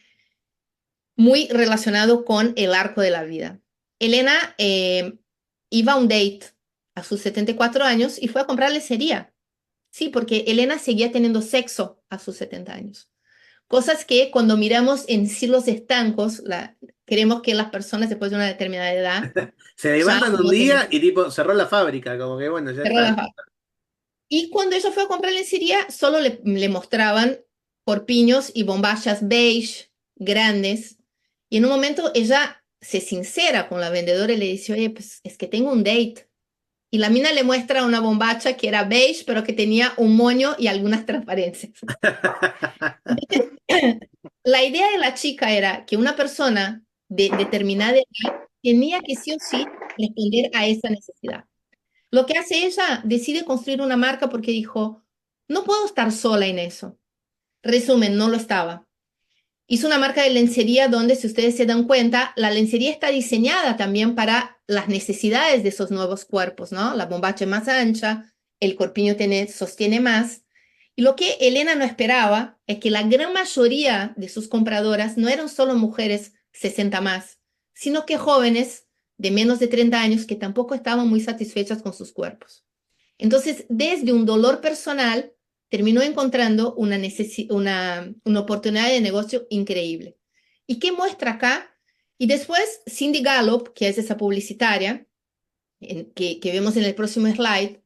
muy relacionado con el arco de la vida. Elena iba a un date a sus 74 años y fue a comprar lencería. Sí, porque Elena seguía teniendo sexo a sus 70 años. Cosas que cuando miramos en siglos estancos, creemos que las personas después de una determinada edad Se ya levantan un no tienen día y tipo cerró la fábrica, como que bueno, ya que está. relajar. Y cuando ella fue a comprar lencería, solo le mostraban corpiños y bombachas beige, grandes. Y en un momento ella se sincera con la vendedora y le dice, oye, pues es que tengo un date. Y la mina le muestra una bombacha que era beige, pero que tenía un moño y algunas transparencias. La idea de la chica era que una persona de determinada edad tenía que sí o sí responder a esa necesidad. Lo que hace ella, decide construir una marca porque dijo, no puedo estar sola en eso. Resumen, no lo estaba. Hizo una marca de lencería donde, si ustedes se dan cuenta, la lencería está diseñada también para las necesidades de esos nuevos cuerpos, ¿no? La bombacha es más ancha, el corpiño sostiene más. Y lo que Elena no esperaba es que la gran mayoría de sus compradoras no eran solo mujeres 60 más, sino que jóvenes de menos de 30 años que tampoco estaban muy satisfechas con sus cuerpos. Entonces, desde un dolor personal, terminó encontrando una oportunidad de negocio increíble. ¿Y qué muestra acá? Y después, Cindy Gallop, que es esa publicitaria, que vemos en el próximo slide,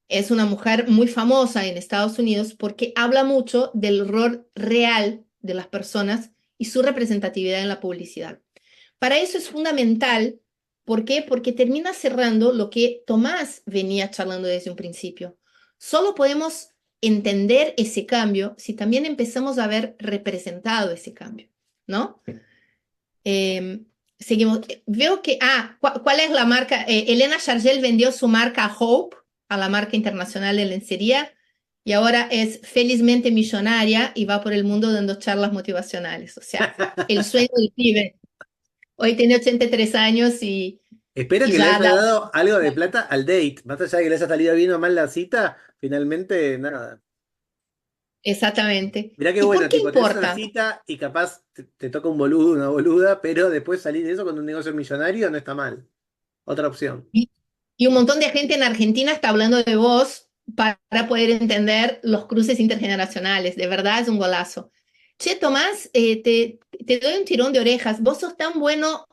es una mujer muy famosa en Estados Unidos porque habla mucho del rol real de las personas y su representatividad en la publicidad. Para eso es fundamental. ¿Por qué? Porque termina cerrando lo que Tomás venía charlando desde un principio. Solo podemos entender ese cambio si también empezamos a ver representado ese cambio, ¿no? Seguimos. Veo que, ¿cuál es la marca? Elena Chargel vendió su marca Hope a la marca internacional de lencería y ahora es felizmente millonaria y va por el mundo dando charlas motivacionales. O sea, el sueño del pibe. Hoy tiene 83 años Espero y que le ya haya da. dado algo de plata al date. Más allá de que le haya salido bien o mal la cita, finalmente nada. Exactamente. Mirá qué ¿Y por bueno, qué tipo, tenés una importa? cita y capaz te toca un boludo, una boluda, pero después salir de eso con un negocio millonario no está mal. Otra opción. Y, y un montón de gente en Argentina está hablando de vos para poder entender los cruces intergeneracionales. De verdad es un golazo. Che, Tomás, te doy un tirón de orejas. Vos sos tan bueno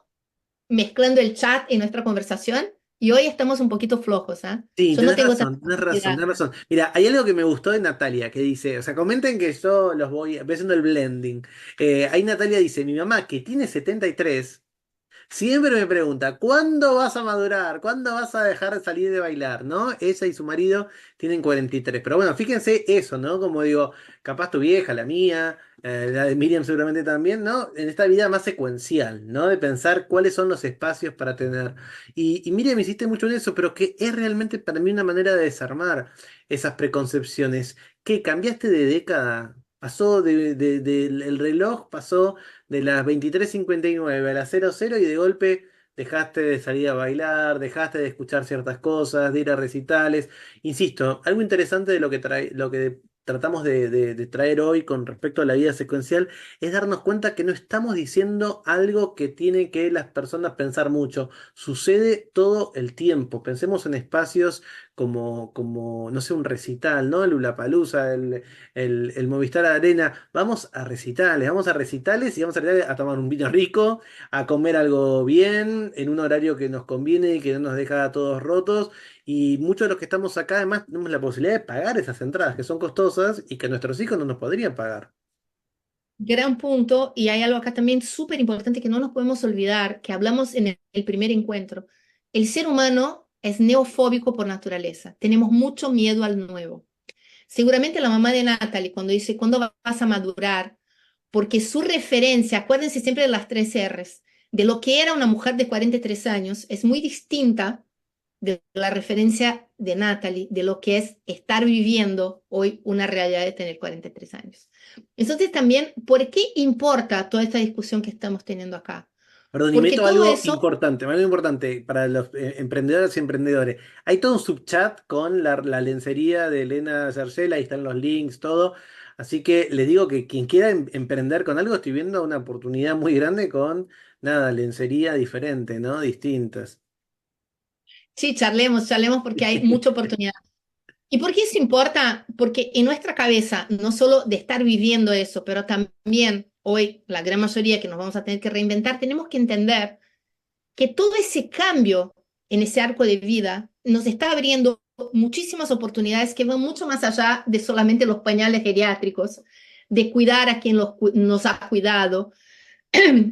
mezclando el chat en nuestra conversación y hoy estamos un poquito flojos, ¿ah? Sí, Yo no tengo tanta tenés razón, capacidad. tenés razón. Mira, hay algo que me gustó de Natalia, que dice, o sea, comenten que yo voy haciendo el blending. Ahí Natalia dice, mi mamá, que tiene 73, siempre me pregunta, ¿cuándo vas a madurar? ¿Cuándo vas a dejar de salir de bailar? ¿No? Ella y su marido tienen 43. Pero bueno, fíjense eso, ¿no? Como digo, capaz tu vieja, la mía, la de Miriam seguramente también, ¿no? En esta vida más secuencial, ¿no? De pensar cuáles son los espacios para tener. Y Miriam insiste mucho en eso, pero que es realmente para mí una manera de desarmar esas preconcepciones. ¿Qué cambiaste de década? Pasó el reloj, pasó de las 23:59 a las 00 y de golpe dejaste de salir a bailar, dejaste de escuchar ciertas cosas, de ir a recitales. Insisto, algo interesante de lo que tratamos de traer hoy con respecto a la vida secuencial es darnos cuenta que no estamos diciendo algo que tiene que las personas pensar mucho. Sucede todo el tiempo. Pensemos en espacios como no sé, un recital, ¿no? El Lollapalooza, el Movistar Arena. Vamos a recitales y vamos a tomar un vino rico, a comer algo bien, en un horario que nos conviene y que no nos deja a todos rotos. Y muchos de los que estamos acá, además, tenemos la posibilidad de pagar esas entradas que son costosas y que nuestros hijos no nos podrían pagar. Gran punto, y hay algo acá también súper importante que no nos podemos olvidar, que hablamos en el primer encuentro. El ser humano es neofóbico por naturaleza. Tenemos mucho miedo al nuevo. Seguramente la mamá de Natalie, cuando dice, ¿cuándo vas a madurar? Porque su referencia, acuérdense siempre de las 3 Rs, de lo que era una mujer de 43 años, es muy distinta de la referencia de Natalie, de lo que es estar viviendo hoy una realidad de tener 43 años. Entonces también, ¿por qué importa toda esta discusión que estamos teniendo acá? Perdón, y Porque meto todo eso, algo importante para los emprendedores y emprendedores. Hay todo un subchat con la lencería de Elena Cercel, ahí están los links, todo. Así que les digo que quien quiera emprender con algo, estoy viendo una oportunidad muy grande con, nada, lencería diferente, ¿no? Distintas. sí, charlemos porque hay mucha oportunidad. ¿Y por qué eso importa? Porque en nuestra cabeza, no solo de estar viviendo eso, pero también hoy, la gran mayoría que nos vamos a tener que reinventar, tenemos que entender que todo ese cambio en ese arco de vida nos está abriendo muchísimas oportunidades que van mucho más allá de solamente los pañales geriátricos, de cuidar a quien nos ha cuidado.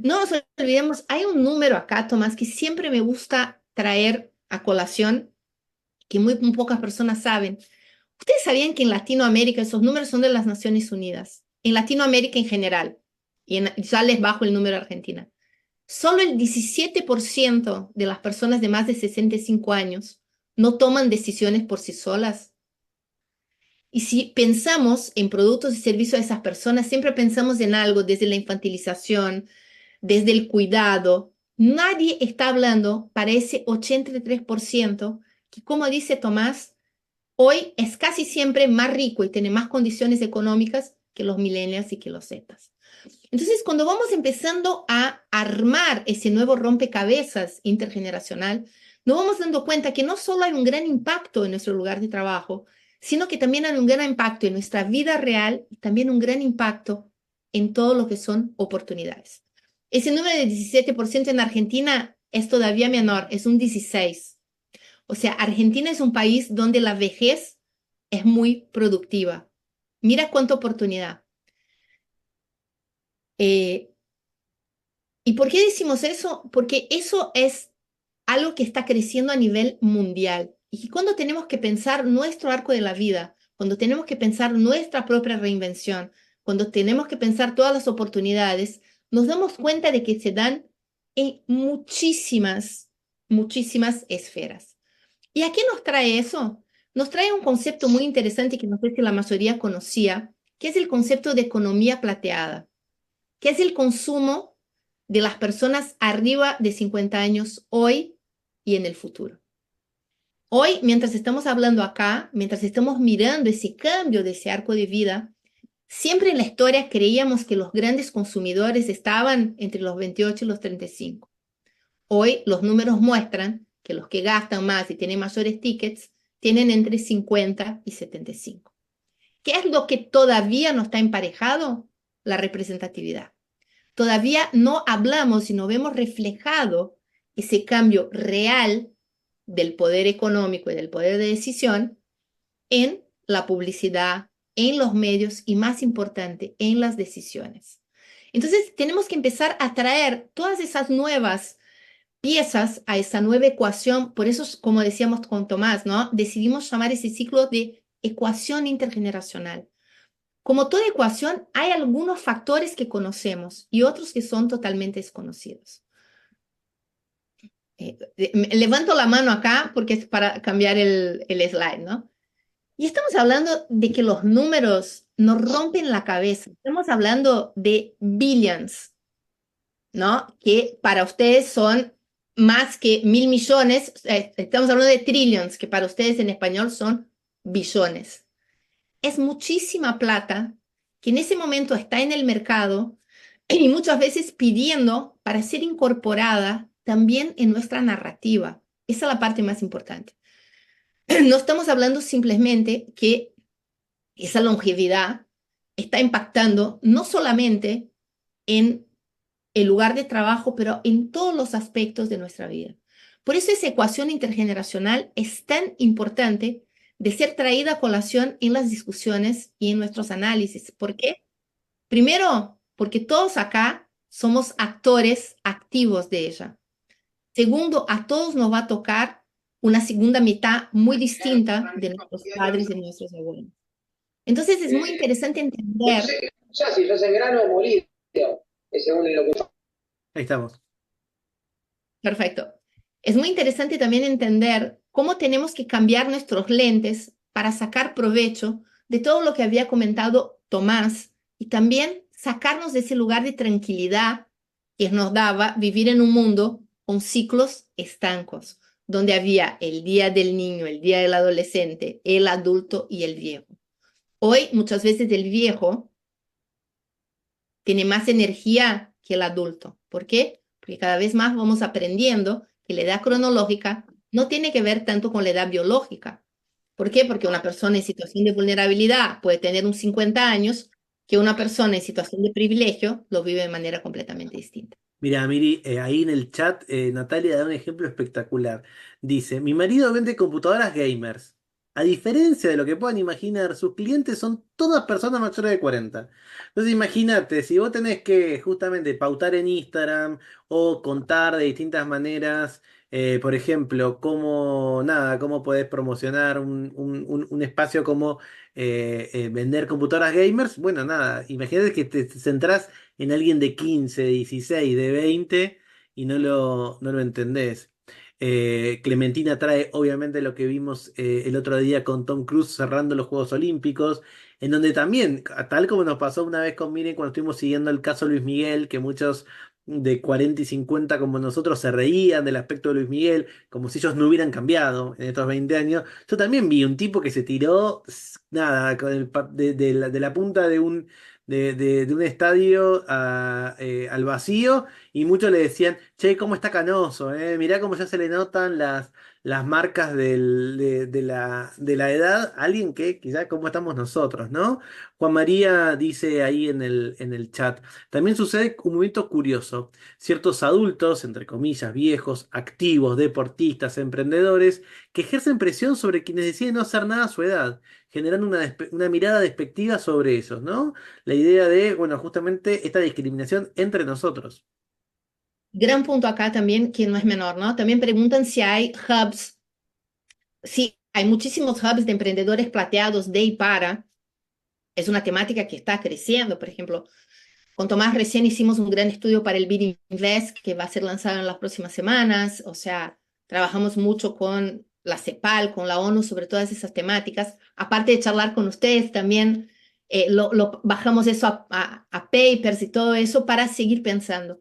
No nos olvidemos, hay un número acá, Tomás, que siempre me gusta traer a colación, que muy pocas personas saben. ¿Ustedes sabían que en Latinoamérica, esos números son de las Naciones Unidas, en Latinoamérica en general, ya les bajo el número de Argentina, solo el 17% de las personas de más de 65 años no toman decisiones por sí solas? Y si pensamos en productos y servicios de esas personas, siempre pensamos en algo desde la infantilización, desde el cuidado. Nadie está hablando para ese 83% que, como dice Tomás, hoy es casi siempre más rico y tiene más condiciones económicas que los millennials y que los zetas. Entonces, cuando vamos empezando a armar ese nuevo rompecabezas intergeneracional, nos vamos dando cuenta que no solo hay un gran impacto en nuestro lugar de trabajo, sino que también hay un gran impacto en nuestra vida real y también un gran impacto en todo lo que son oportunidades. Ese número de 17% en Argentina es todavía menor, es un 16%. O sea, Argentina es un país donde la vejez es muy productiva. Mira cuánta oportunidad. ¿Y por qué decimos eso? Porque eso es algo que está creciendo a nivel mundial. Y cuando tenemos que pensar nuestro arco de la vida, cuando tenemos que pensar nuestra propia reinvención, cuando tenemos que pensar todas las oportunidades, nos damos cuenta de que se dan en muchísimas esferas. ¿Y a qué nos trae eso? Nos trae un concepto muy interesante que no sé si la mayoría conocía, que es el concepto de economía plateada, que es el consumo de las personas arriba de 50 años hoy y en el futuro. Hoy, mientras estamos hablando acá, mientras estamos mirando ese cambio de ese arco de vida, siempre en la historia creíamos que los grandes consumidores estaban entre los 28 y los 35. Hoy los números muestran que los que gastan más y tienen mayores tickets tienen entre 50 y 75. ¿Qué es lo que todavía no está emparejado? La representatividad. Todavía no hablamos y no vemos reflejado ese cambio real del poder económico y del poder de decisión en la publicidad, en los medios y, más importante, en las decisiones. Entonces, tenemos que empezar a traer todas esas nuevas piezas a esa nueva ecuación. Por eso, como decíamos con Tomás, ¿no? Decidimos llamar ese ciclo de ecuación intergeneracional. Como toda ecuación, hay algunos factores que conocemos y otros que son totalmente desconocidos. Levanto la mano acá porque es para cambiar el slide, ¿no? Y estamos hablando de que los números nos rompen la cabeza. Estamos hablando de billions, ¿no? Que para ustedes son más que 1.000 millones. Estamos hablando de trillions, que para ustedes en español son billones. Es muchísima plata que en ese momento está en el mercado y muchas veces pidiendo para ser incorporada también en nuestra narrativa. Esa es la parte más importante. No estamos hablando simplemente que esa longevidad está impactando no solamente en el lugar de trabajo, pero en todos los aspectos de nuestra vida. Por eso esa ecuación intergeneracional es tan importante de ser traída a colación en las discusiones y en nuestros análisis. ¿Por qué? Primero, porque todos acá somos actores activos de ella. Segundo, a todos nos va a tocar una segunda mitad muy distinta de nuestros padres y de nuestros abuelos. Entonces es muy interesante entender. Ya, si yo sé grano molido, según lo que... Ahí estamos. Perfecto. Es muy interesante también entender cómo tenemos que cambiar nuestros lentes para sacar provecho de todo lo que había comentado Tomás y también sacarnos de ese lugar de tranquilidad que nos daba vivir en un mundo con ciclos estancos, donde había el día del niño, el día del adolescente, el adulto y el viejo. Hoy muchas veces el viejo tiene más energía que el adulto. ¿Por qué? Porque cada vez más vamos aprendiendo que la edad cronológica no tiene que ver tanto con la edad biológica. ¿Por qué? Porque una persona en situación de vulnerabilidad puede tener un 50 años que una persona en situación de privilegio lo vive de manera completamente distinta. Mira, Miri, ahí en el chat Natalia da un ejemplo espectacular. Dice, mi marido vende computadoras gamers. A diferencia de lo que puedan imaginar, sus clientes son todas personas mayores de 40. Entonces imagínate, si vos tenés que justamente pautar en Instagram o contar de distintas maneras, por ejemplo, cómo podés promocionar un espacio como vender computadoras gamers, bueno, nada, imagínate que te centrás en alguien de 15, 16, de 20 y no lo entendés. Clementina trae obviamente lo que vimos el otro día con Tom Cruise cerrando los Juegos Olímpicos, en donde también, tal como nos pasó una vez con Miren cuando estuvimos siguiendo el caso Luis Miguel, que muchos de 40 y 50 como nosotros se reían del aspecto de Luis Miguel, como si ellos no hubieran cambiado en estos 20 años. Yo también vi un tipo que se tiró, nada, de la punta de un estadio al vacío y muchos le decían, che, cómo está canoso, mirá cómo ya se le notan las marcas de la edad, a alguien que quizás como estamos nosotros, ¿no? Juan María dice ahí en el chat, también sucede un momento curioso, ciertos adultos, entre comillas, viejos, activos, deportistas, emprendedores, que ejercen presión sobre quienes deciden no hacer nada a su edad, generando una mirada despectiva sobre ellos, ¿no? La idea de, bueno, justamente esta discriminación entre nosotros. Gran punto acá también, que no es menor, ¿no? También preguntan si hay hubs. Sí, hay muchísimos hubs de emprendedores plateados de y para. Es una temática que está creciendo. Por ejemplo, con Tomás recién hicimos un gran estudio para el Bid Invest que va a ser lanzado en las próximas semanas. O sea, trabajamos mucho con la CEPAL, con la ONU sobre todas esas temáticas. Aparte de charlar con ustedes también, bajamos eso a papers y todo eso para seguir pensando.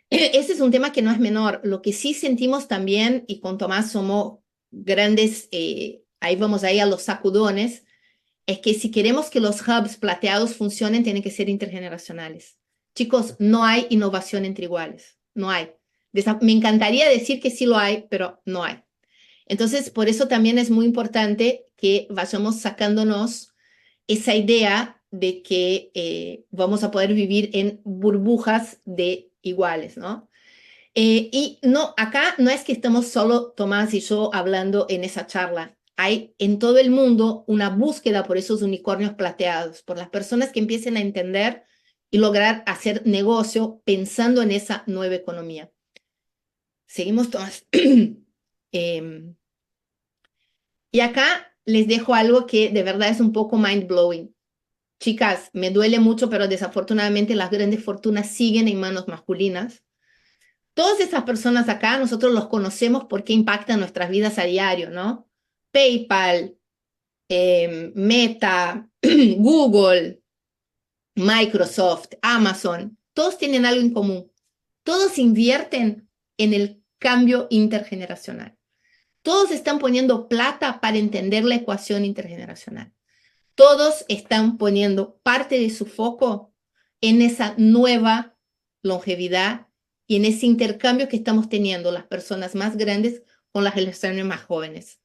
Ese es un tema que no es menor. Lo que sí sentimos también, y con Tomás somos grandes, ahí vamos ahí a los sacudones, es que si queremos que los hubs plateados funcionen, tienen que ser intergeneracionales. Chicos, no hay innovación entre iguales, no hay. Me encantaría decir que sí lo hay, pero no hay. Entonces, por eso también es muy importante que vayamos sacándonos esa idea de que vamos a poder vivir en burbujas de iguales, ¿no? Y no, acá no es que estamos solo Tomás y yo hablando en esa charla. Hay en todo el mundo una búsqueda por esos unicornios plateados, por las personas que empiecen a entender y lograr hacer negocio pensando en esa nueva economía. Seguimos, Tomás. Y acá les dejo algo que de verdad es un poco mind-blowing. Chicas, me duele mucho, pero desafortunadamente las grandes fortunas siguen en manos masculinas. Todas esas personas acá, nosotros los conocemos porque impactan nuestras vidas a diario, ¿no? PayPal, Meta, Google, Microsoft, Amazon, todos tienen algo en común. Todos invierten en el cambio intergeneracional. Todos están poniendo plata para entender la ecuación intergeneracional. Todos están poniendo parte de su foco en esa nueva longevidad y en ese intercambio que estamos teniendo las personas más grandes con las generaciones más jóvenes.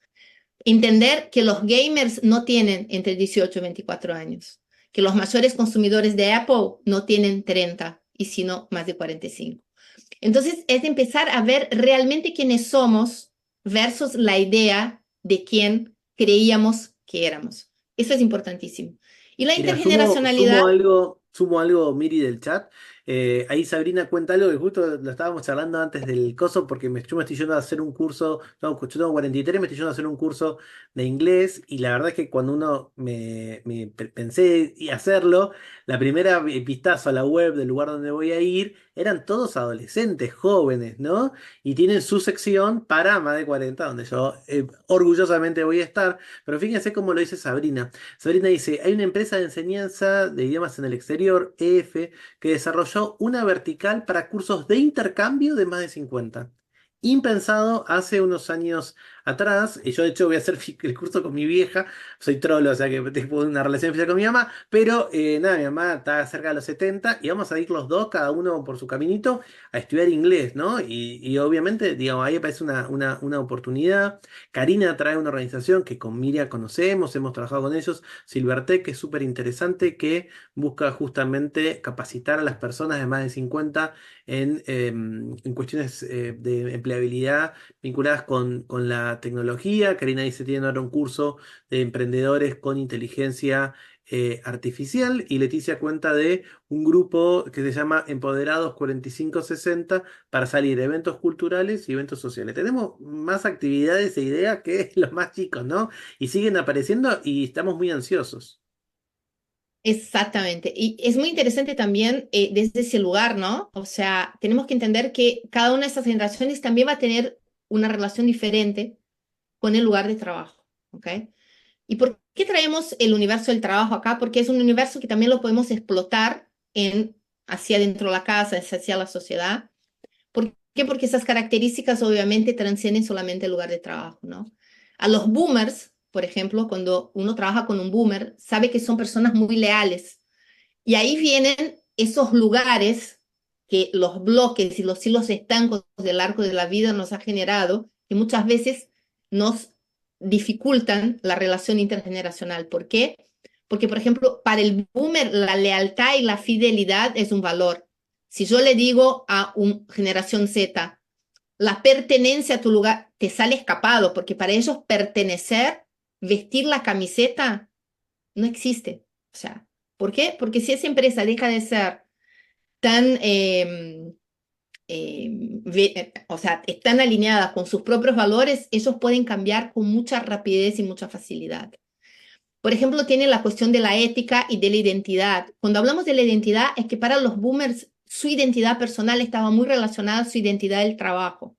Entender que los gamers no tienen entre 18 y 24 años, que los mayores consumidores de Apple no tienen 30 y sino más de 45. Entonces es empezar a ver realmente quiénes somos versus la idea de quién creíamos que éramos. Eso es importantísimo. Y la Mira, intergeneracionalidad... sumo algo, Miri, del chat. Ahí Sabrina cuenta algo que justo lo estábamos charlando antes del coso, porque yo me estoy yendo a hacer un curso, no, yo tengo 43, me estoy yendo a hacer un curso de inglés, y la verdad es que cuando uno pensé y hacerlo, la primera vistazo a la web del lugar donde voy a ir eran todos adolescentes, jóvenes, ¿no? Y tienen su sección para más de 40, donde yo orgullosamente voy a estar. Pero fíjense cómo lo dice Sabrina. Sabrina dice, hay una empresa de enseñanza de idiomas en el exterior, EF, que desarrolló una vertical para cursos de intercambio de más de 50. Impensado hace unos años atrás, y yo de hecho voy a hacer el curso con mi vieja, soy trolo, o sea que tengo una relación especial con mi mamá, pero nada, mi mamá está cerca de los 70 y vamos a ir los dos, cada uno por su caminito, a estudiar inglés, ¿no? Y obviamente, digamos, ahí aparece una oportunidad. Karina trae una organización que con Miriam conocemos, hemos trabajado con ellos, Silvertech, que es súper interesante, que busca justamente capacitar a las personas de más de 50 en cuestiones de empleabilidad vinculadas con la tecnología. Karina dice, tiene ahora un curso de emprendedores con inteligencia artificial, y Leticia cuenta de un grupo que se llama Empoderados 4560 para salir a eventos culturales y eventos sociales. Tenemos más actividades e ideas que los más chicos, ¿no? Y siguen apareciendo y estamos muy ansiosos. Exactamente. Y es muy interesante también desde ese lugar, ¿no? O sea, tenemos que entender que cada una de esas generaciones también va a tener una relación diferente con el lugar de trabajo, ¿ok? ¿Y por qué traemos el universo del trabajo acá? Porque es un universo que también lo podemos explotar hacia dentro de la casa, hacia la sociedad. ¿Por qué? Porque esas características obviamente trascienden solamente el lugar de trabajo, ¿no? A los boomers, por ejemplo, cuando uno trabaja con un boomer, sabe que son personas muy leales. Y ahí vienen esos lugares que los bloques y los hilos estancos del arco de la vida nos ha generado, que muchas veces nos dificultan la relación intergeneracional. ¿Por qué? Porque, por ejemplo, para el boomer la lealtad y la fidelidad es un valor. Si yo le digo a una generación Z, la pertenencia a tu lugar te sale escapado, porque para ellos pertenecer, vestir la camiseta, no existe. O sea, ¿por qué? Porque si esa empresa deja de ser tan, o sea, están alineadas con sus propios valores, ellos pueden cambiar con mucha rapidez y mucha facilidad. Por ejemplo, tiene la cuestión de la ética y de la identidad. Cuando hablamos de la identidad, es que para los boomers su identidad personal estaba muy relacionada a su identidad del trabajo.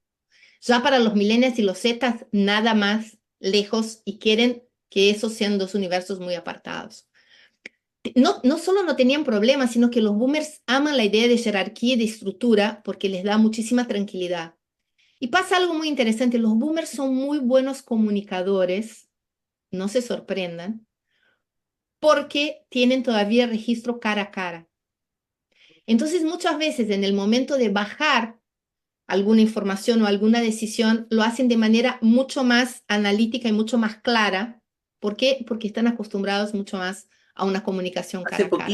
Ya para los millennials y los zetas, nada más lejos, y quieren que esos sean dos universos muy apartados. No solo no tenían problemas, sino que los boomers aman la idea de jerarquía y de estructura porque les da muchísima tranquilidad. Y pasa algo muy interesante, los boomers son muy buenos comunicadores, no se sorprendan, porque tienen todavía registro cara a cara. Entonces, muchas veces en el momento de bajar alguna información o alguna decisión, lo hacen de manera mucho más analítica y mucho más clara. ¿Por qué? Porque están acostumbrados mucho más a una comunicación cara a cara.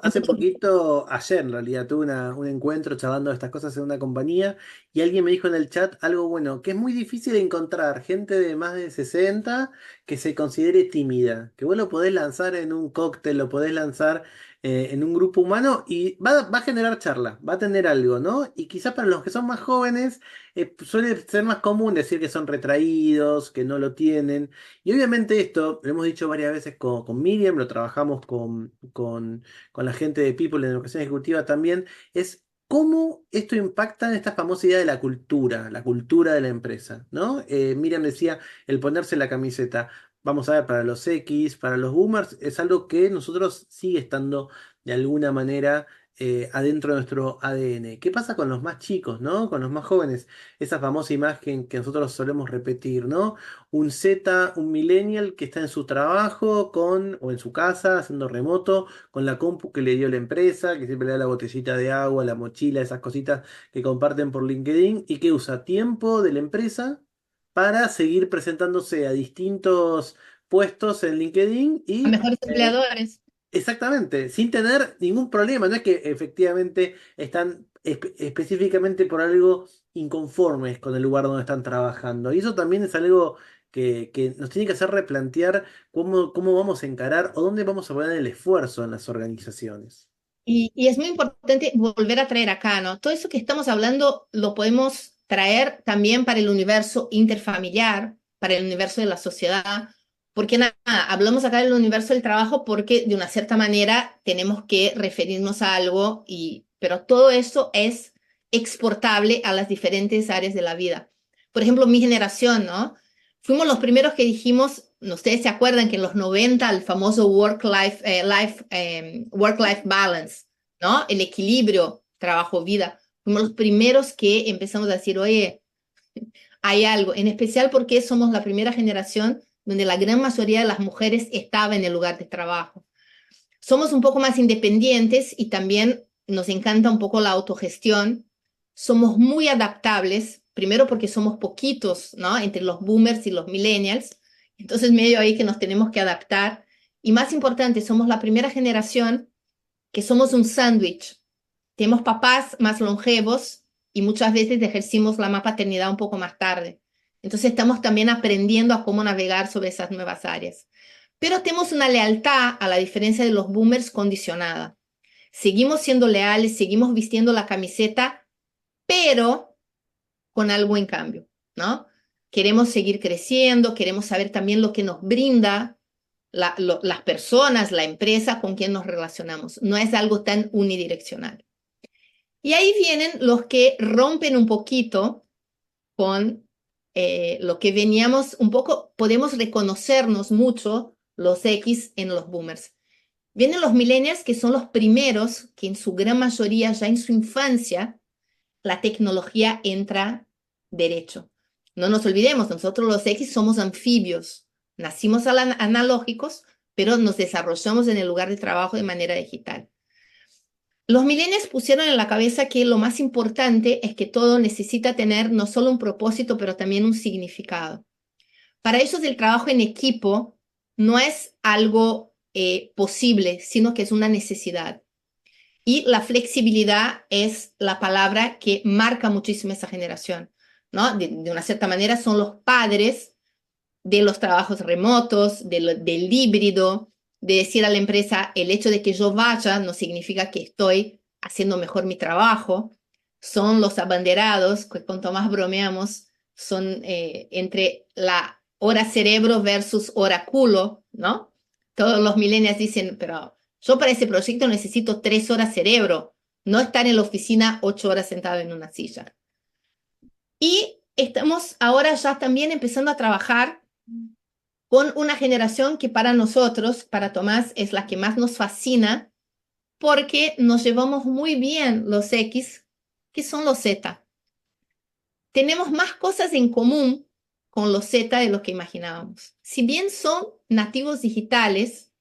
Hace poquito, ayer en realidad, tuve un encuentro charlando de estas cosas en una compañía, y alguien me dijo en el chat algo bueno, que es muy difícil encontrar gente de más de 60 que se considere tímida, que vos lo podés lanzar en un cóctel, lo podés lanzar en un grupo humano y va a generar charla, va a tener algo, ¿no? Y quizás para los que son más jóvenes suele ser más común decir que son retraídos, que no lo tienen. Y obviamente esto, lo hemos dicho varias veces con Miriam, lo trabajamos con la gente de People en educación ejecutiva también, es cómo esto impacta en esta famosa idea de la cultura de la empresa, ¿no? Miriam decía, el ponerse la camiseta. Vamos a ver, para los X, para los boomers, es algo que nosotros sigue estando de alguna manera adentro de nuestro ADN. ¿Qué pasa con los más chicos, ¿no? Con los más jóvenes? Esa famosa imagen que nosotros solemos repetir, ¿no? Un Z, un millennial que está en su trabajo o en su casa, haciendo remoto, con la compu que le dio la empresa, que siempre le da la botellita de agua, la mochila, esas cositas que comparten por LinkedIn, y que usa tiempo de la empresa para seguir presentándose a distintos puestos en LinkedIn A y mejores empleadores. exactamente, sin tener ningún problema. No es que efectivamente están específicamente por algo inconformes con el lugar donde están trabajando. Y eso también es algo que nos tiene que hacer replantear cómo vamos a encarar o dónde vamos a poner el esfuerzo en las organizaciones. Y es muy importante volver a traer acá, ¿no? Todo eso que estamos hablando lo podemos traer también para el universo interfamiliar, para el universo de la sociedad, porque nada, hablamos acá del universo del trabajo porque de una cierta manera tenemos que referirnos a algo y pero todo eso es exportable a las diferentes áreas de la vida. Por ejemplo, mi generación, ¿no? Fuimos los primeros que dijimos, ustedes se acuerdan que en los 90 el famoso work-life balance, ¿no? El equilibrio trabajo-vida. Fuimos los primeros que empezamos a decir, oye, hay algo, en especial porque somos la primera generación donde la gran mayoría de las mujeres estaba en el lugar de trabajo. Somos un poco más independientes y también nos encanta un poco la autogestión. Somos muy adaptables, primero porque somos poquitos, ¿no? Entre los boomers y los millennials. Entonces, medio ahí que nos tenemos que adaptar. Y más importante, somos la primera generación que somos un sándwich. Tenemos papás más longevos y muchas veces ejercimos la paternidad un poco más tarde. Entonces, estamos también aprendiendo a cómo navegar sobre esas nuevas áreas. Pero tenemos una lealtad, a la diferencia de los boomers, condicionada. Seguimos siendo leales, seguimos vistiendo la camiseta, pero con algo en cambio, ¿no? Queremos seguir creciendo, queremos saber también lo que nos brinda las personas, la empresa con quien nos relacionamos. No es algo tan unidireccional. Y ahí vienen los que rompen un poquito con lo que veníamos un poco, podemos reconocernos mucho los X en los boomers. Vienen los millennials, que son los primeros que en su gran mayoría, ya en su infancia, la tecnología entra derecho. No nos olvidemos, nosotros los X somos anfibios, nacimos analógicos, pero nos desarrollamos en el lugar de trabajo de manera digital. Los millennials pusieron en la cabeza que lo más importante es que todo necesita tener no solo un propósito, pero también un significado. Para ellos el trabajo en equipo no es algo posible, sino que es una necesidad. Y la flexibilidad es la palabra que marca muchísimo esa generación, ¿no? De una cierta manera son los padres de los trabajos remotos, del híbrido, de decir a la empresa, el hecho de que yo vaya no significa que estoy haciendo mejor mi trabajo. Son los abanderados, que cuanto más bromeamos, son entre la hora cerebro versus hora culo, ¿no? Todos los millennials dicen, pero yo para ese proyecto necesito 3 horas cerebro, no estar en la oficina 8 horas sentado en una silla. Y estamos ahora ya también empezando a trabajar con una generación que para nosotros, para Tomás, es la que más nos fascina porque nos llevamos muy bien los X, que son los Z. Tenemos más cosas en común con los Z de lo que imaginábamos. Si bien son nativos digitales,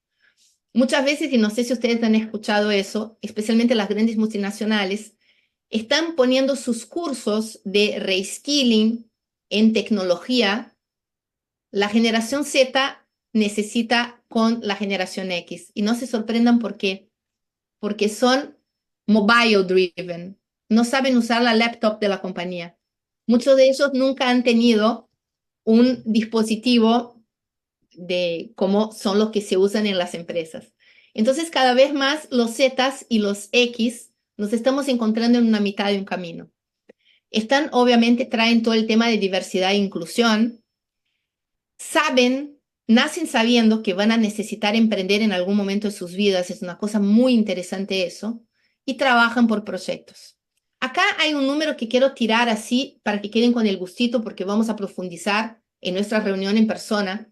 muchas veces, y no sé si ustedes han escuchado eso, especialmente las grandes multinacionales, están poniendo sus cursos de reskilling en tecnología. La generación Z necesita con la generación X. Y no se sorprendan por qué. Porque son mobile driven. No saben usar la laptop de la compañía. Muchos de ellos nunca han tenido un dispositivo de cómo son los que se usan en las empresas. Entonces, cada vez más los Zetas y los X nos estamos encontrando en una mitad de un camino. Están, obviamente, traen todo el tema de diversidad e inclusión. Nacen sabiendo que van a necesitar emprender en algún momento de sus vidas, es una cosa muy interesante eso, y trabajan por proyectos. Acá hay un número que quiero tirar así para que queden con el gustito porque vamos a profundizar en nuestra reunión en persona.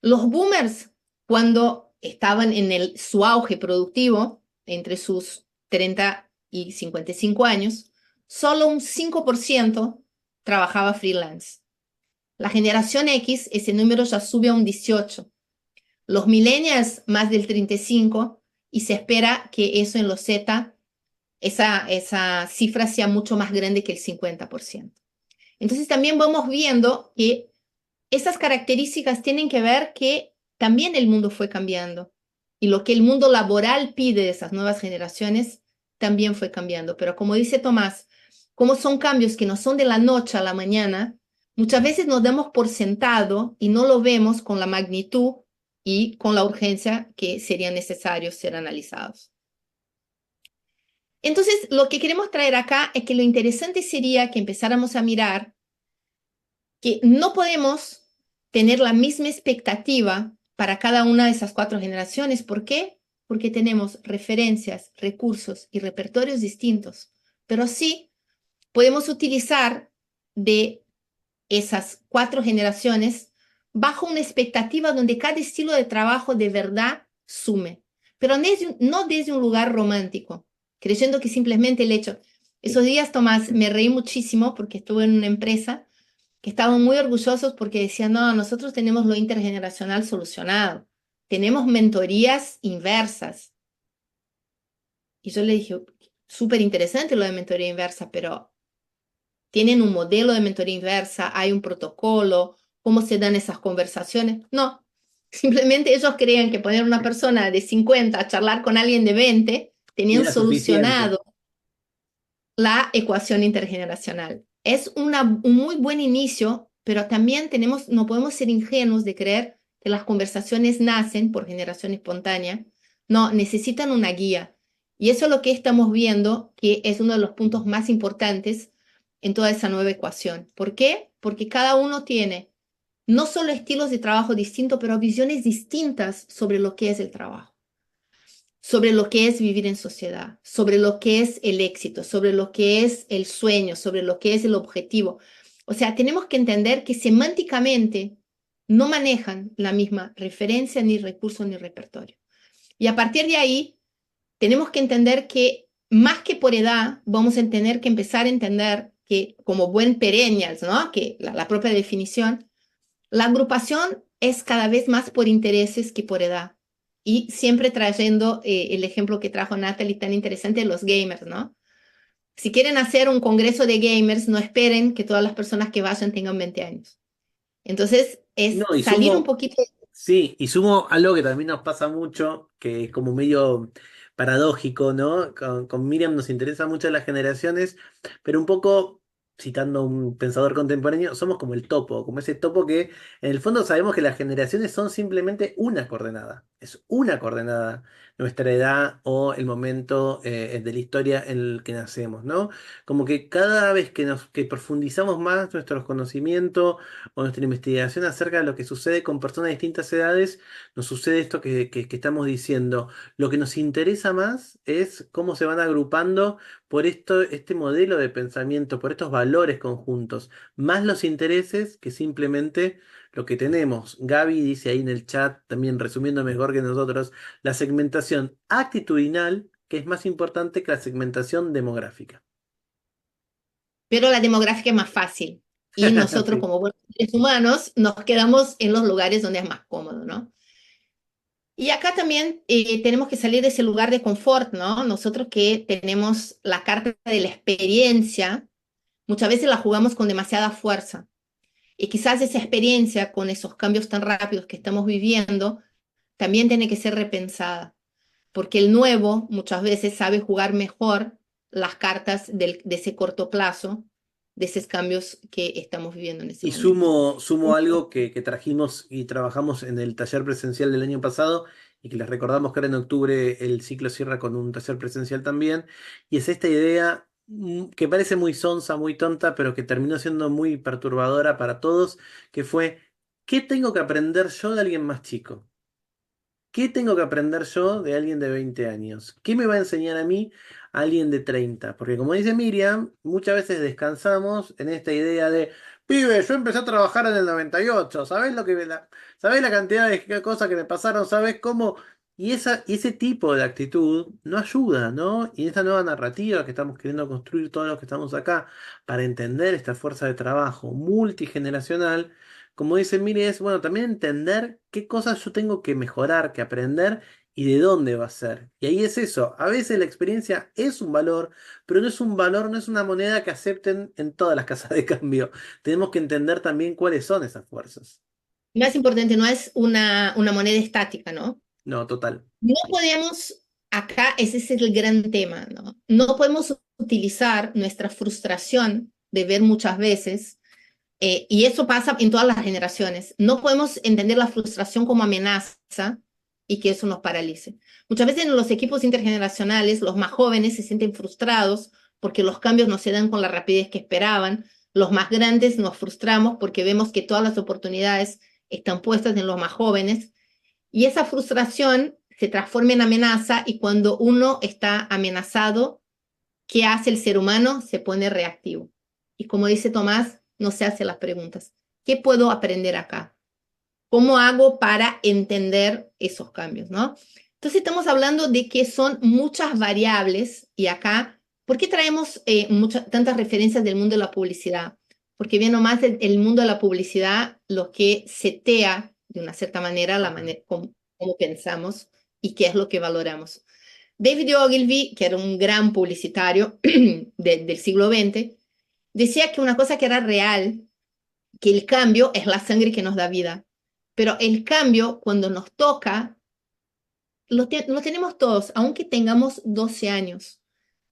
Los boomers, cuando estaban en su auge productivo, entre sus 30 y 55 años, solo un 5% trabajaba freelance. La generación X, ese número ya sube a un 18%. Los millennials, más del 35%, y se espera que eso en los Z, esa cifra sea mucho más grande que el 50%. Entonces también vamos viendo que esas características tienen que ver que también el mundo fue cambiando y lo que el mundo laboral pide de esas nuevas generaciones también fue cambiando. Pero como dice Tomás, como son cambios que no son de la noche a la mañana, muchas veces nos damos por sentado y no lo vemos con la magnitud y con la urgencia que serían necesarios ser analizados. Entonces, lo que queremos traer acá es que lo interesante sería que empezáramos a mirar que no podemos tener la misma expectativa para cada una de esas 4 generaciones. ¿Por qué? porque tenemos referencias, recursos y repertorios distintos, pero sí podemos utilizar de esas 4 generaciones bajo una expectativa donde cada estilo de trabajo de verdad sume, pero no desde un lugar romántico, creyendo que simplemente el hecho. Esos días, Tomás, me reí muchísimo porque estuve en una empresa que estaban muy orgullosos porque decían, no, nosotros tenemos lo intergeneracional solucionado, tenemos mentorías inversas. Y yo le dije, súper interesante lo de mentoría inversa, pero ¿tienen un modelo de mentoría inversa? ¿Hay un protocolo? ¿Cómo se dan esas conversaciones? No, simplemente ellos creían que poner una persona de 50 a charlar con alguien de 20 Y tenían era suficiente. solucionado la ecuación intergeneracional. Es un muy buen inicio, pero también no podemos ser ingenuos de creer que las conversaciones nacen por generación espontánea. No, necesitan una guía. Y eso es lo que estamos viendo, que es uno de los puntos más importantes en toda esa nueva ecuación. ¿Por qué? Porque cada uno tiene no solo estilos de trabajo distintos, pero visiones distintas sobre lo que es el trabajo, sobre lo que es vivir en sociedad, sobre lo que es el éxito, sobre lo que es el sueño, sobre lo que es el objetivo. O sea, tenemos que entender que semánticamente no manejan la misma referencia, ni recurso, ni repertorio. Y a partir de ahí, tenemos que entender que más que por edad, vamos a tener que empezar a entender que como buen perennials, ¿no? Que la propia definición, la agrupación es cada vez más por intereses que por edad. Y siempre trayendo el ejemplo que trajo Natalie tan interesante de los gamers, ¿no? Si quieren hacer un congreso de gamers, no esperen que todas las personas que vayan tengan 20 años. Entonces, es No, y salir un sumo, poquito. sí, y sumo algo que también nos pasa mucho, que es como medio paradójico, ¿no? Con Miriam nos interesa mucho las generaciones, pero un poco, citando a un pensador contemporáneo, somos como el topo, como ese topo que en el fondo sabemos que las generaciones son simplemente una coordenada, es una coordenada, nuestra edad o el momento de la historia en el que nacemos, ¿no? Como que cada vez que profundizamos más nuestros conocimientos o nuestra investigación acerca de lo que sucede con personas de distintas edades, nos sucede esto que estamos diciendo. Lo que nos interesa más es cómo se van agrupando por este modelo de pensamiento, por estos valores conjuntos, más los intereses que simplemente lo que tenemos. Gaby dice ahí en el chat, también resumiendo mejor que nosotros, la segmentación actitudinal, que es más importante que la segmentación demográfica. Pero la demográfica es más fácil. Y nosotros, Sí. como buenos seres humanos, nos quedamos en los lugares donde es más cómodo, ¿no? Y acá también tenemos que salir de ese lugar de confort, ¿no? Nosotros que tenemos la carta de la experiencia, muchas veces la jugamos con demasiada fuerza. Y quizás esa experiencia con esos cambios tan rápidos que estamos viviendo también tiene que ser repensada, porque el nuevo muchas veces sabe jugar mejor las cartas de ese corto plazo, de esos cambios que estamos viviendo en ese Y momento. sumo algo que trajimos y trabajamos en el taller presencial del año pasado y que les recordamos que ahora en octubre el ciclo cierra con un taller presencial también. Y es esta idea que parece muy sonsa, muy tonta, pero que terminó siendo muy perturbadora para todos, que fue, ¿qué tengo que aprender yo de alguien más chico? ¿Qué tengo que aprender yo de alguien de 20 años? ¿Qué me va a enseñar a mí alguien de 30? Porque como dice Miriam, muchas veces descansamos en esta idea de, pibe, yo empecé a trabajar en el 98, ¿sabés sabés la cantidad de cosas que me pasaron? ¿Sabés cómo? Y ese tipo de actitud no ayuda, ¿no? Y esta nueva narrativa que estamos queriendo construir todos los que estamos acá para entender esta fuerza de trabajo multigeneracional, como dice Miri, es bueno también entender qué cosas yo tengo que mejorar, que aprender y de dónde va a ser. Y ahí es eso. A veces la experiencia es un valor, pero no es un valor, no es una moneda que acepten en todas las casas de cambio. Tenemos que entender también cuáles son esas fuerzas. Más importante, no es una moneda estática, ¿no? No, total. No podemos, acá ese es el gran tema, ¿no? No podemos utilizar nuestra frustración de ver muchas veces, y eso pasa en todas las generaciones. No podemos entender la frustración como amenaza y que eso nos paralice. Muchas veces en los equipos intergeneracionales, los más jóvenes se sienten frustrados porque los cambios no se dan con la rapidez que esperaban. Los más grandes nos frustramos porque vemos que todas las oportunidades están puestas en los más jóvenes. Y esa frustración se transforma en amenaza y cuando uno está amenazado, ¿qué hace el ser humano? Se pone reactivo. Y como dice Tomás, no se hace las preguntas. ¿Qué puedo aprender acá? ¿Cómo hago para entender esos cambios, no? Entonces estamos hablando de que son muchas variables y acá, ¿por qué traemos tantas referencias del mundo de la publicidad? Porque bien o más el mundo de la publicidad lo que setea de una cierta manera la manera como pensamos y qué es lo que valoramos. David Ogilvy, que era un gran publicitario del siglo XX, decía que una cosa que era real, que el cambio es la sangre que nos da vida, pero el cambio cuando nos toca, lo tenemos todos, aunque tengamos 12 años.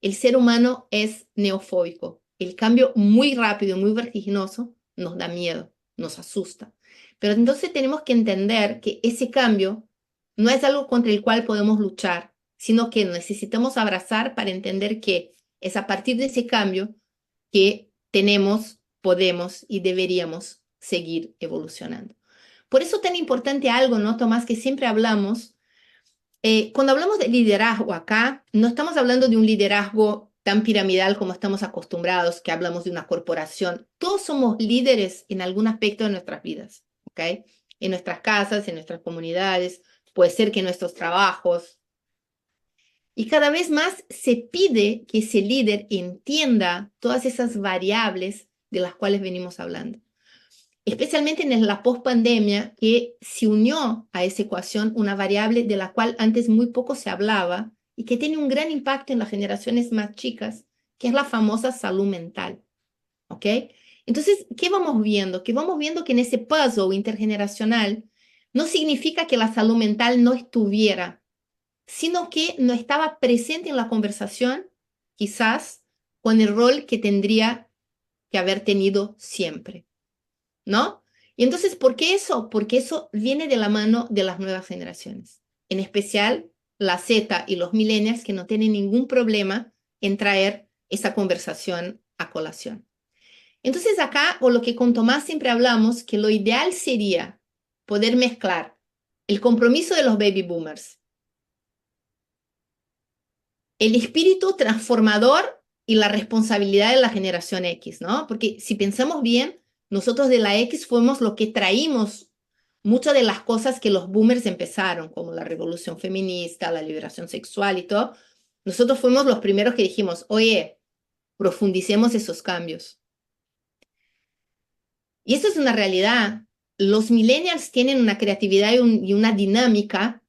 El ser humano es neofóbico. El cambio muy rápido, muy vertiginoso, nos da miedo, nos asusta. Pero entonces tenemos que entender que ese cambio no es algo contra el cual podemos luchar, sino que necesitamos abrazar para entender que es a partir de ese cambio que tenemos, podemos y deberíamos seguir evolucionando. Por eso tan importante algo, ¿no, Tomás? Que siempre hablamos, cuando hablamos de liderazgo acá, no estamos hablando de un liderazgo tan piramidal como estamos acostumbrados, que hablamos de una corporación. Todos somos líderes en algún aspecto de nuestras vidas, ¿ok? En nuestras casas, en nuestras comunidades, puede ser que en nuestros trabajos. Y cada vez más se pide que ese líder entienda todas esas variables de las cuales venimos hablando. Especialmente en la pospandemia, que se unió a esa ecuación una variable de la cual antes muy poco se hablaba y que tiene un gran impacto en las generaciones más chicas, que es la famosa salud mental. ¿Ok? Entonces, ¿qué vamos viendo? Que vamos viendo que en ese puzzle intergeneracional no significa que la salud mental no estuviera, sino que no estaba presente en la conversación, quizás con el rol que tendría que haber tenido siempre, ¿no? Y entonces, ¿por qué eso? Porque eso viene de la mano de las nuevas generaciones, en especial la Z y los millennials, que no tienen ningún problema en traer esa conversación a colación. Entonces acá, o lo que con Tomás siempre hablamos, que lo ideal sería poder mezclar el compromiso de los baby boomers, el espíritu transformador y la responsabilidad de la generación X, ¿no? Porque si pensamos bien, nosotros de la X fuimos los que traímos muchas de las cosas que los boomers empezaron, como la revolución feminista, la liberación sexual y todo. Nosotros fuimos los primeros que dijimos, oye, profundicemos esos cambios. Y eso es una realidad. Los millennials tienen una creatividad y una dinámica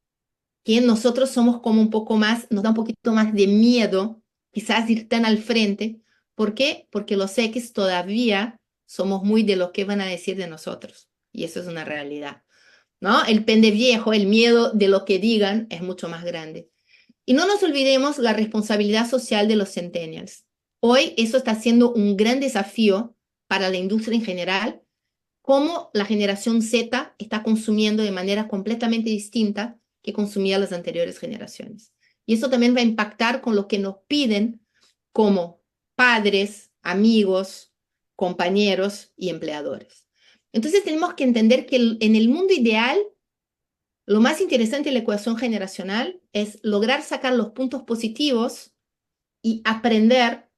que nosotros somos como un poco más, nos da un poquito más de miedo, quizás ir tan al frente. ¿Por qué? Porque los X todavía somos muy de lo que van a decir de nosotros. Y eso es una realidad, ¿no? El pende viejo, el miedo de lo que digan es mucho más grande. Y no nos olvidemos la responsabilidad social de los centennials. Hoy eso está siendo un gran desafío para la industria en general, cómo la generación Z está consumiendo de manera completamente distinta que consumía las anteriores generaciones. Y eso también va a impactar con lo que nos piden como padres, amigos, compañeros y empleadores. Entonces tenemos que entender que en el mundo ideal, lo más interesante de la ecuación generacional es lograr sacar los puntos positivos y aprender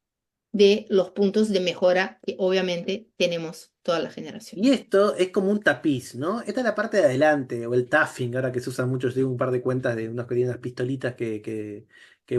de los puntos de mejora que obviamente tenemos toda la generación. Y esto es como un tapiz, ¿no? Esta es la parte de adelante, o el taffing, ahora que se usa mucho, yo digo un par de cuentas de unos que tienen unas pistolitas que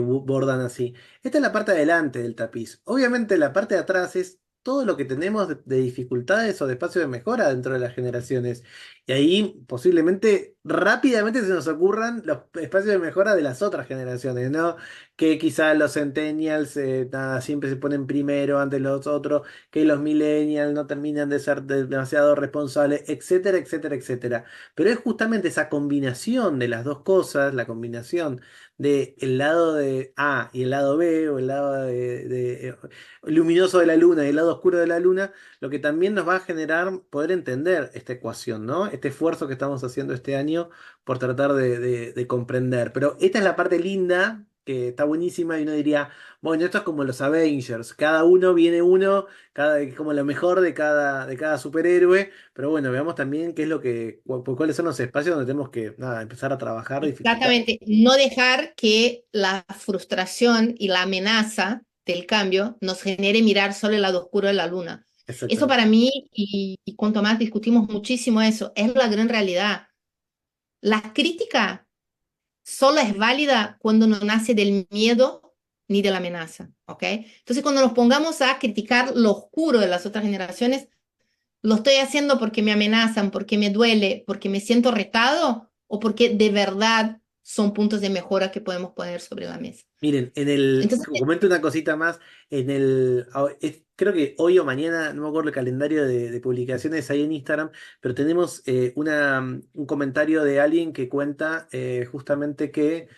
bordan así. Esta es la parte de adelante del tapiz. Obviamente la parte de atrás es todo lo que tenemos de dificultades o de espacio de mejora dentro de las generaciones. Y ahí posiblemente rápidamente se nos ocurran los espacios de mejora de las otras generaciones, ¿no? Que quizás los centennials nada, siempre se ponen primero ante los otros, que los millennials no terminan de ser demasiado responsables, etcétera, etcétera, etcétera. Pero es justamente esa combinación de las dos cosas, la combinación de el lado de A y el lado B, o el lado luminoso de la luna y el lado oscuro de la luna, lo que también nos va a generar poder entender esta ecuación, ¿no? Este esfuerzo que estamos haciendo este año por tratar de comprender. Pero esta es la parte linda que está buenísima y uno diría, bueno, esto es como los Avengers, cada uno viene uno, como lo mejor de cada superhéroe, pero bueno, veamos también qué es cuáles son los espacios donde tenemos que, nada, empezar a trabajar, dificultar. Exactamente, no dejar que la frustración y la amenaza del cambio nos genere mirar solo el lado oscuro de la luna. Eso Exactamente. para mí, y cuanto más discutimos muchísimo eso, es la gran realidad. La crítica solo es válida cuando no nace del miedo ni de la amenaza, ¿ok? Entonces, cuando nos pongamos a criticar lo oscuro de las otras generaciones, lo estoy haciendo porque me amenazan, porque me duele, porque me siento retado o porque de verdad son puntos de mejora que podemos poner sobre la mesa. Miren, Entonces, comento una cosita más, creo que hoy o mañana, no me acuerdo el calendario de publicaciones ahí en Instagram, pero tenemos un comentario de alguien que cuenta justamente que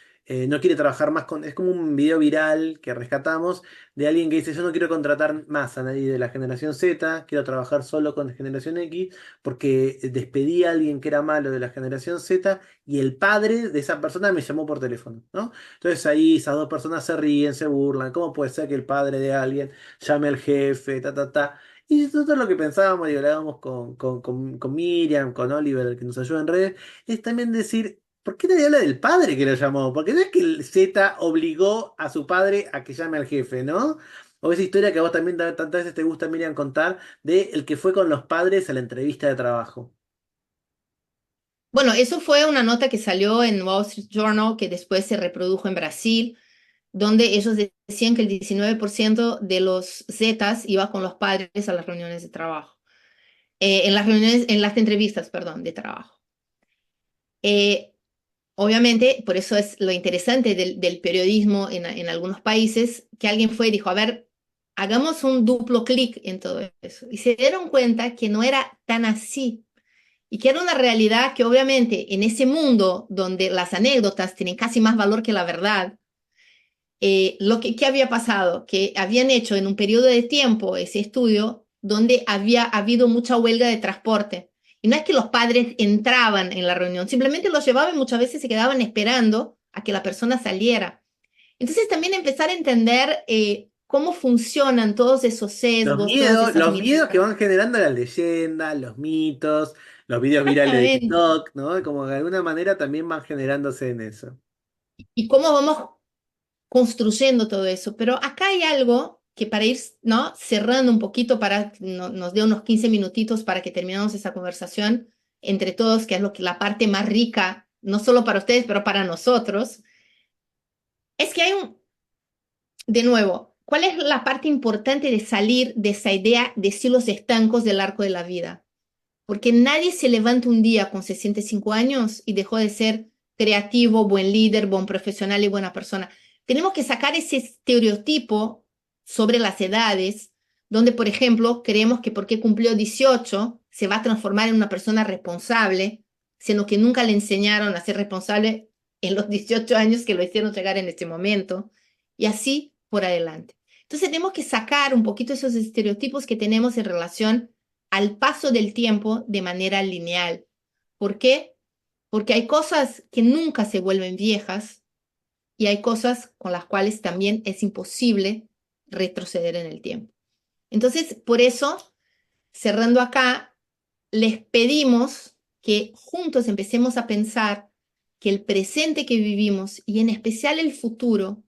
no quiere trabajar más es como un video viral que rescatamos de alguien que dice, yo no quiero contratar más a nadie de la generación Z, quiero trabajar solo con generación X, porque despedí a alguien que era malo de la generación Z y el padre de esa persona me llamó por teléfono, ¿no? Entonces ahí esas dos personas se ríen, se burlan. ¿Cómo puede ser que el padre de alguien llame al jefe, ta, ta, ta? Y nosotros lo que pensábamos y hablábamos con Miriam, con Oliver, el que nos ayuda en redes, es también decir, ¿por qué nadie habla del padre que lo llamó? Porque no es que el Z obligó a su padre a que llame al jefe, ¿no? O esa historia que a vos también tantas veces te gusta, Miriam, contar, de el que fue con los padres a la entrevista de trabajo. bueno, eso fue una nota que salió en Wall Street Journal que después se reprodujo en Brasil, donde ellos decían que el 19% de los Zetas iba con los padres a las reuniones de trabajo, en las entrevistas, perdón, de trabajo. Obviamente, por eso es lo interesante del periodismo en algunos países, que alguien fue y dijo, a ver, hagamos un duplo clic en todo eso. Y se dieron cuenta que no era tan así y que era una realidad que obviamente en ese mundo donde las anécdotas tienen casi más valor que la verdad, ¿qué había pasado? Que habían hecho en un periodo de tiempo ese estudio donde había habido mucha huelga de transporte. Y no es que los padres entraban en la reunión, simplemente los llevaban y muchas veces se quedaban esperando a que la persona saliera. Entonces también empezar a entender cómo funcionan todos esos sesgos, todas esas Los miedos que miradas. van generando las leyendas, los mitos, los videos virales de Exactamente. TikTok, ¿no? Como de alguna manera también van generándose en eso. Y cómo vamos construyendo todo eso. Pero acá hay algo que para ir, ¿no?, cerrando un poquito, para nos dé unos 15 minutitos para que terminemos esa conversación entre todos, que es la parte más rica, no solo para ustedes, pero para nosotros, es que hay de nuevo, ¿cuál es la parte importante de salir de esa idea de silos estancos del arco de la vida? Porque nadie se levanta un día con 65 años y dejó de ser creativo, buen líder, buen profesional y buena persona. Tenemos que sacar ese estereotipo sobre las edades, donde, por ejemplo, creemos que porque cumplió 18 se va a transformar en una persona responsable, sino que nunca le enseñaron a ser responsable en los 18 años que lo hicieron llegar en este momento, y así por adelante. Entonces tenemos que sacar un poquito esos estereotipos que tenemos en relación al paso del tiempo de manera lineal. ¿Por qué? Porque hay cosas que nunca se vuelven viejas y hay cosas con las cuales también es imposible retroceder en el tiempo. Entonces, por eso, cerrando acá, les pedimos que juntos empecemos a pensar que el presente que vivimos y en especial el futuro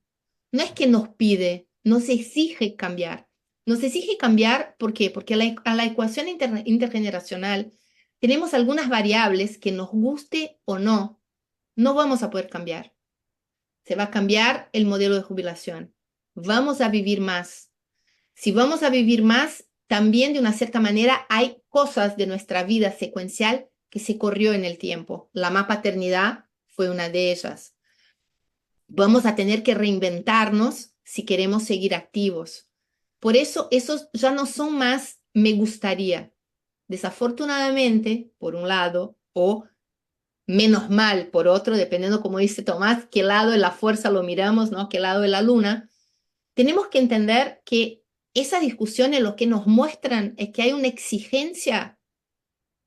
no es que nos pide, nos exige cambiar. Nos exige cambiar, ¿por qué? Porque a la ecuación intergeneracional tenemos algunas variables que nos guste o no, no vamos a poder cambiar. Se va a cambiar el modelo de jubilación. Vamos a vivir más. Si vamos a vivir más, también de una cierta manera hay cosas de nuestra vida secuencial que se corrió en el tiempo. La paternidad fue una de ellas. Vamos a tener que reinventarnos si queremos seguir activos. Por eso, esos ya no son más me gustaría. Desafortunadamente, por un lado, o menos mal por otro, dependiendo, como dice Tomás, qué lado de la fuerza lo miramos, ¿no? Qué lado de la luna. Tenemos que entender que esas discusiones lo que nos muestran es que hay una exigencia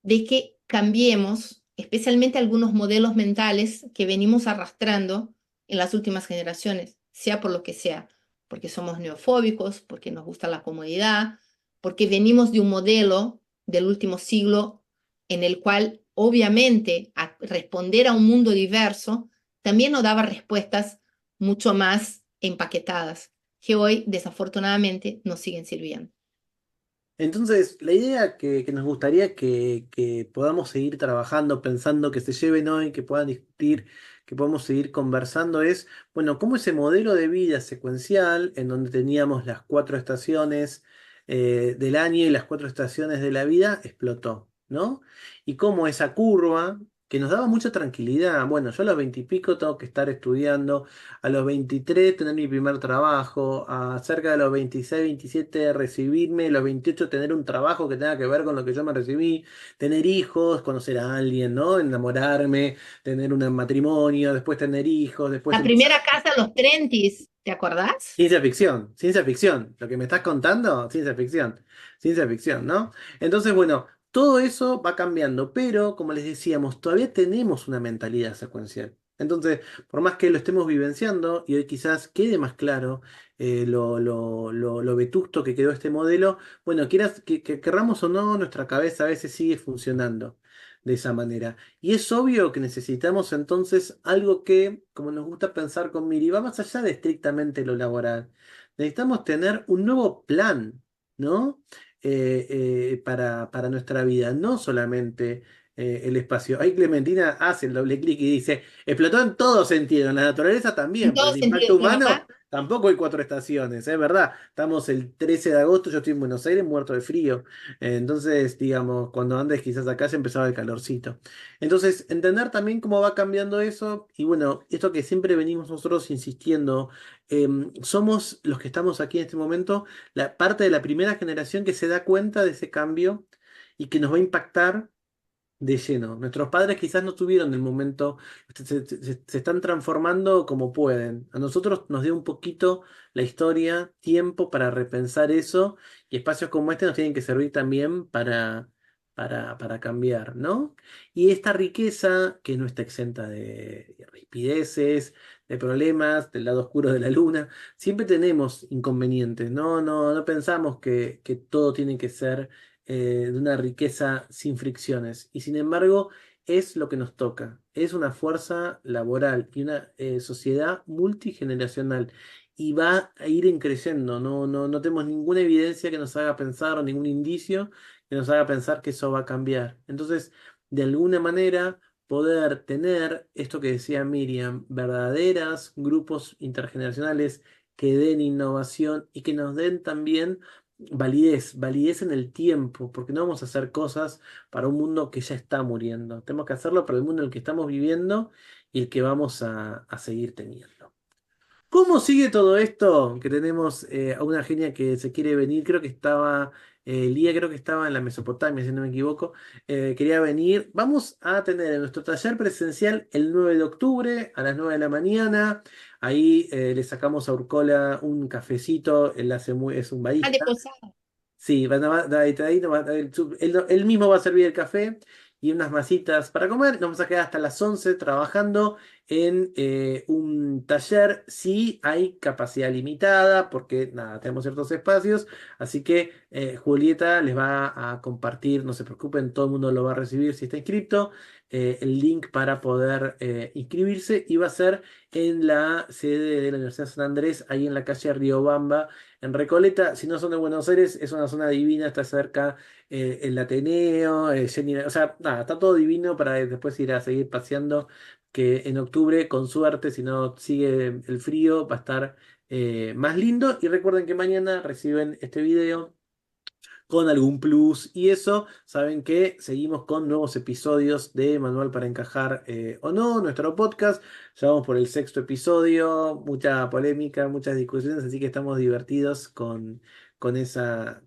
de que cambiemos, especialmente algunos modelos mentales que venimos arrastrando en las últimas generaciones. sea por lo que sea, porque somos neofóbicos, porque nos gusta la comodidad, porque venimos de un modelo del último siglo en el cual obviamente responder a un mundo diverso también nos daba respuestas mucho más empaquetadas, que hoy desafortunadamente nos siguen sirviendo. Entonces, la idea que nos gustaría que podamos seguir trabajando, pensando, que se lleven hoy, que puedan discutir, que podamos seguir conversando es, bueno, cómo ese modelo de vida secuencial, en donde teníamos las 4 estaciones del año y las 4 estaciones de la vida, explotó, ¿no? Y cómo esa curva, que nos daba mucha tranquilidad, bueno, yo a los 20 y pico tengo que estar estudiando, a los 23 tener mi primer trabajo, a cerca de los 26, 27 recibirme, a los 28 tener un trabajo que tenga que ver con lo que yo me recibí, tener hijos, conocer a alguien, ¿no? Enamorarme, tener un matrimonio, después tener hijos, después La empezar. primera casa a los 30, ¿te acordás? Ciencia ficción. Lo que me estás contando, ciencia ficción, ¿no? Entonces, bueno, todo eso va cambiando, pero como les decíamos, todavía tenemos una mentalidad secuencial. Entonces, por más que lo estemos vivenciando y hoy quizás quede más claro lo vetusto que quedó este modelo, bueno, quieras que querramos o no, nuestra cabeza a veces sigue funcionando de esa manera. Y es obvio que necesitamos entonces algo que, como nos gusta pensar con Miri, va más allá de estrictamente lo laboral. Necesitamos tener un nuevo plan, ¿no? Para nuestra vida, no solamente el espacio. Ahí Clementina hace el doble clic y dice, explotó en todo sentido, en la naturaleza En también, por todo el sentido, impacto mi humano. papá. Tampoco hay 4 estaciones, es verdad. Estamos el 13 de agosto, yo estoy en Buenos Aires muerto de frío. Entonces, digamos, cuando andes quizás acá ya empezaba el calorcito. Entonces, entender también cómo va cambiando eso y bueno, esto que siempre venimos nosotros insistiendo, somos los que estamos aquí en este momento, la parte de la primera generación que se da cuenta de ese cambio y que nos va a impactar de lleno. Nuestros padres quizás no tuvieron el momento, se están transformando como pueden. A nosotros nos dio un poquito la historia, tiempo para repensar eso, y espacios como este nos tienen que servir también para cambiar, ¿no? Y esta riqueza que no está exenta de rispideces, de problemas, del lado oscuro de la luna, siempre tenemos inconvenientes, ¿no? No pensamos que todo tiene que ser de una riqueza sin fricciones. Y sin embargo, es lo que nos toca. Es una fuerza laboral y una sociedad multigeneracional. Y va a ir creciendo. No tenemos ninguna evidencia que nos haga pensar o ningún indicio que nos haga pensar que eso va a cambiar. Entonces, de alguna manera, poder tener esto que decía Miriam, verdaderas grupos intergeneracionales que den innovación y que nos den también validez en el tiempo, porque no vamos a hacer cosas para un mundo que ya está muriendo. Tenemos que hacerlo para el mundo en el que estamos viviendo y el que vamos a seguir teniendo. ¿Cómo sigue todo esto? Que tenemos a una genia que se quiere venir, creo que estaba, Lía creo que estaba en la Mesopotamia, si no me equivoco, quería venir. Vamos a tener en nuestro taller presencial el 9 de octubre a las 9 de la mañana. Ahí le sacamos a Urcola un cafecito, es un Ah, de barista. posada. Sí, ahí él mismo va a servir el café y unas masitas para comer. Nos vamos a quedar hasta las 11 trabajando en un taller. Sí, hay capacidad limitada porque nada, tenemos ciertos espacios. Así que Julieta les va a compartir, no se preocupen, todo el mundo lo va a recibir si está inscrito. El link para poder inscribirse y va a ser en la sede de la Universidad de San Andrés, ahí en la calle Riobamba en Recoleta. Si no son de Buenos Aires, es una zona divina, está cerca el Ateneo, o sea, nada, está todo divino para después ir a seguir paseando, que en octubre, con suerte, si no sigue el frío, va a estar más lindo. Y recuerden que mañana reciben este video con algún plus y eso, saben que seguimos con nuevos episodios de Manual para Encajar o no, nuestro podcast. Ya vamos por el 6.º episodio, mucha polémica, muchas discusiones, así que estamos divertidos con esa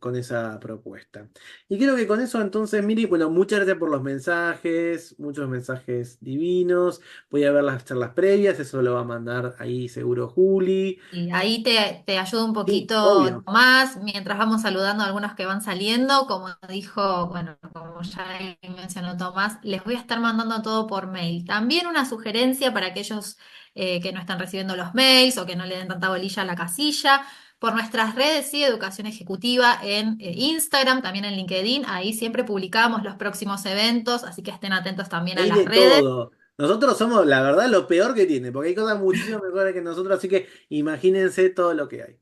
propuesta. Y creo que con eso entonces, Miri, bueno, muchas gracias por los mensajes, muchos mensajes divinos. Voy a ver las charlas previas, eso lo va a mandar ahí seguro Juli. Y ahí te ayudo un Sí, poquito obvio. más mientras vamos saludando a algunos que van saliendo. Como dijo, bueno, como ya ahí mencionó Tomás, les voy a estar mandando todo por mail. También una sugerencia para aquellos que no están recibiendo los mails o que no le den tanta bolilla a la casilla. Por nuestras redes, sí, Educación Ejecutiva en Instagram, también en LinkedIn. Ahí siempre publicamos los próximos eventos, así que estén atentos también a Hay las de redes. todo. Nosotros somos, la verdad, lo peor que tiene, porque hay cosas muchísimo mejores que nosotros, así que imagínense todo lo que hay.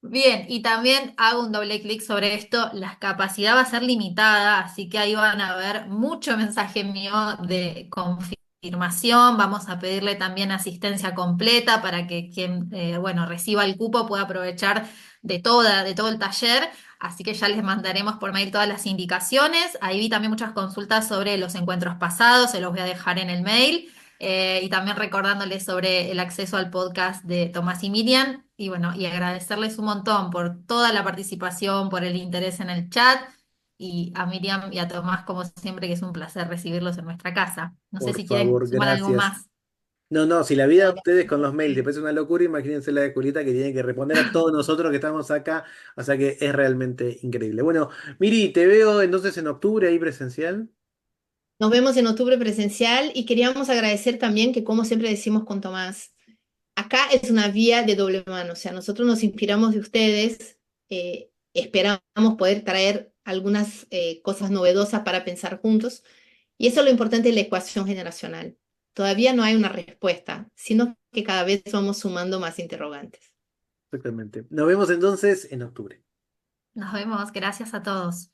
Bien, y también hago un doble clic sobre esto. La capacidad va a ser limitada, así que ahí van a ver mucho mensaje mío de confirmación. Vamos a pedirle también asistencia completa para que quien bueno, reciba el cupo pueda aprovechar de todo el taller. Así que ya les mandaremos por mail todas las indicaciones. Ahí vi también muchas consultas sobre los encuentros pasados, se los voy a dejar en el mail. Y también recordándoles sobre el acceso al podcast de Tomás y Miriam. Y bueno, y agradecerles un montón por toda la participación, por el interés en el chat. Y a Miriam y a Tomás, como siempre, que es un placer recibirlos en nuestra casa. No sé Por si quieren favor, sumar algo gracias. más. No, no, si la vida de ustedes con los mails te parece una locura, imagínense la de Julieta que tiene que responder a todos nosotros que estamos acá, o sea que es realmente increíble. Bueno, Miri, te veo entonces en octubre ahí presencial. Nos vemos en octubre presencial y queríamos agradecer también que, como siempre decimos con Tomás, acá es una vía de doble mano, o sea, nosotros nos inspiramos de ustedes, esperamos poder traer algunas cosas novedosas para pensar juntos, y eso es lo importante de la ecuación generacional. Todavía no hay una respuesta, sino que cada vez vamos sumando más interrogantes. Exactamente. Nos vemos entonces en octubre. Nos vemos. Gracias a todos.